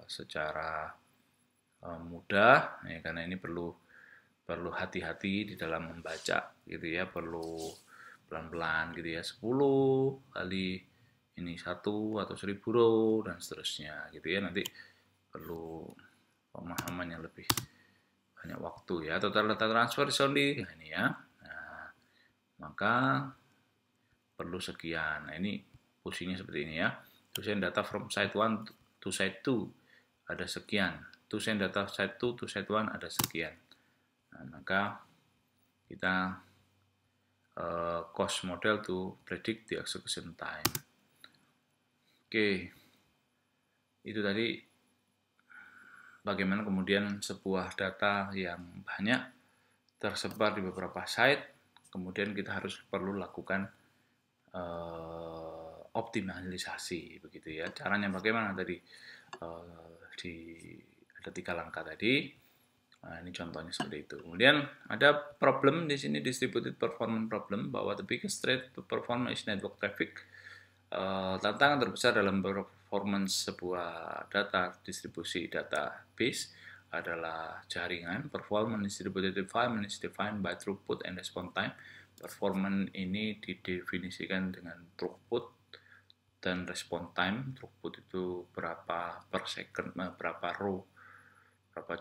secara mudah ya, karena ini perlu hati-hati di dalam membaca gitu ya, perlu pelan-pelan gitu ya, 10 kali ini 1 atau 1000 row dan seterusnya gitu ya. Nanti perlu pemahaman yang lebih banyak waktu ya. Total data transfer only nah, ini ya. Nah, maka perlu sekian. Nah, ini posisinya seperti ini ya. To send data from site 1 to site 2 ada sekian. To send data site 2 to site 1 ada sekian. Nah, maka kita cost model to predict the execution time. Oke, itu tadi bagaimana kemudian sebuah data yang banyak tersebar di beberapa site, kemudian kita harus perlu lakukan optimalisasi begitu ya. Caranya bagaimana tadi? Ada 3 langkah tadi. Nah, ini contohnya seperti itu. Kemudian ada problem di sini, distributed performance problem, bahwa the biggest threat to performance is network traffic. Tantangan terbesar dalam performance sebuah data distribusi database adalah jaringan. Performance distributed environment is defined by throughput and response time. Performance ini didefinisikan dengan throughput dan response time. Throughput itu berapa per second, berapa row, berapa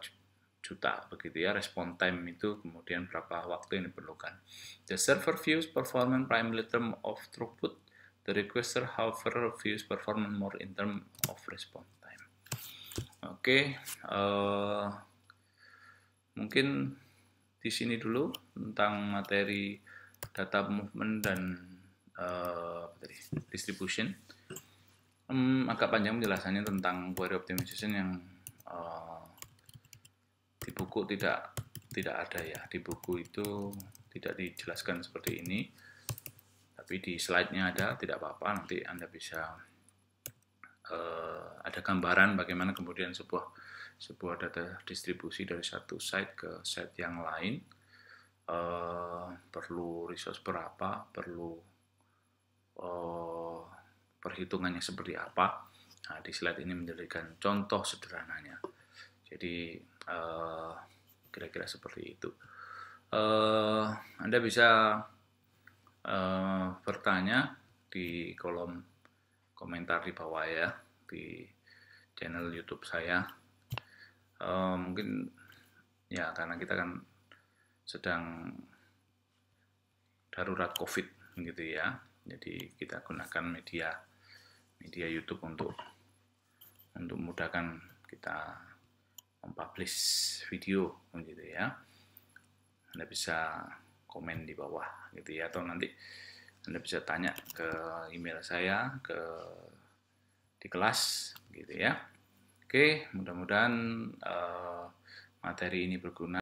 juta begitu ya. Response time itu kemudian berapa waktu yang diperlukan. The server views performance primarily in terms of throughput. The requester however views performance more in terms of response time. Oke, mungkin di sini dulu tentang materi data movement dan distribution. Agak panjang penjelasannya tentang query optimization yang di buku tidak ada ya. Di buku itu tidak dijelaskan seperti ini, tapi di slide-nya ada, tidak apa-apa. Nanti Anda bisa ada gambaran bagaimana kemudian sebuah data distribusi dari satu site ke site yang lain. Perlu resource berapa, perlu perhitungannya seperti apa. Nah, di slide ini menjadikan contoh sederhananya. Jadi kira-kira seperti itu. Anda bisa bertanya di kolom komentar di bawah ya, di channel YouTube saya. Mungkin ya karena kita kan sedang darurat COVID gitu ya, jadi kita gunakan media YouTube untuk memudahkan kita mempublish video gitu ya. Anda bisa komen di bawah gitu ya, atau nanti Anda bisa tanya ke email saya di kelas gitu ya. Oke, mudah-mudahan materi ini berguna.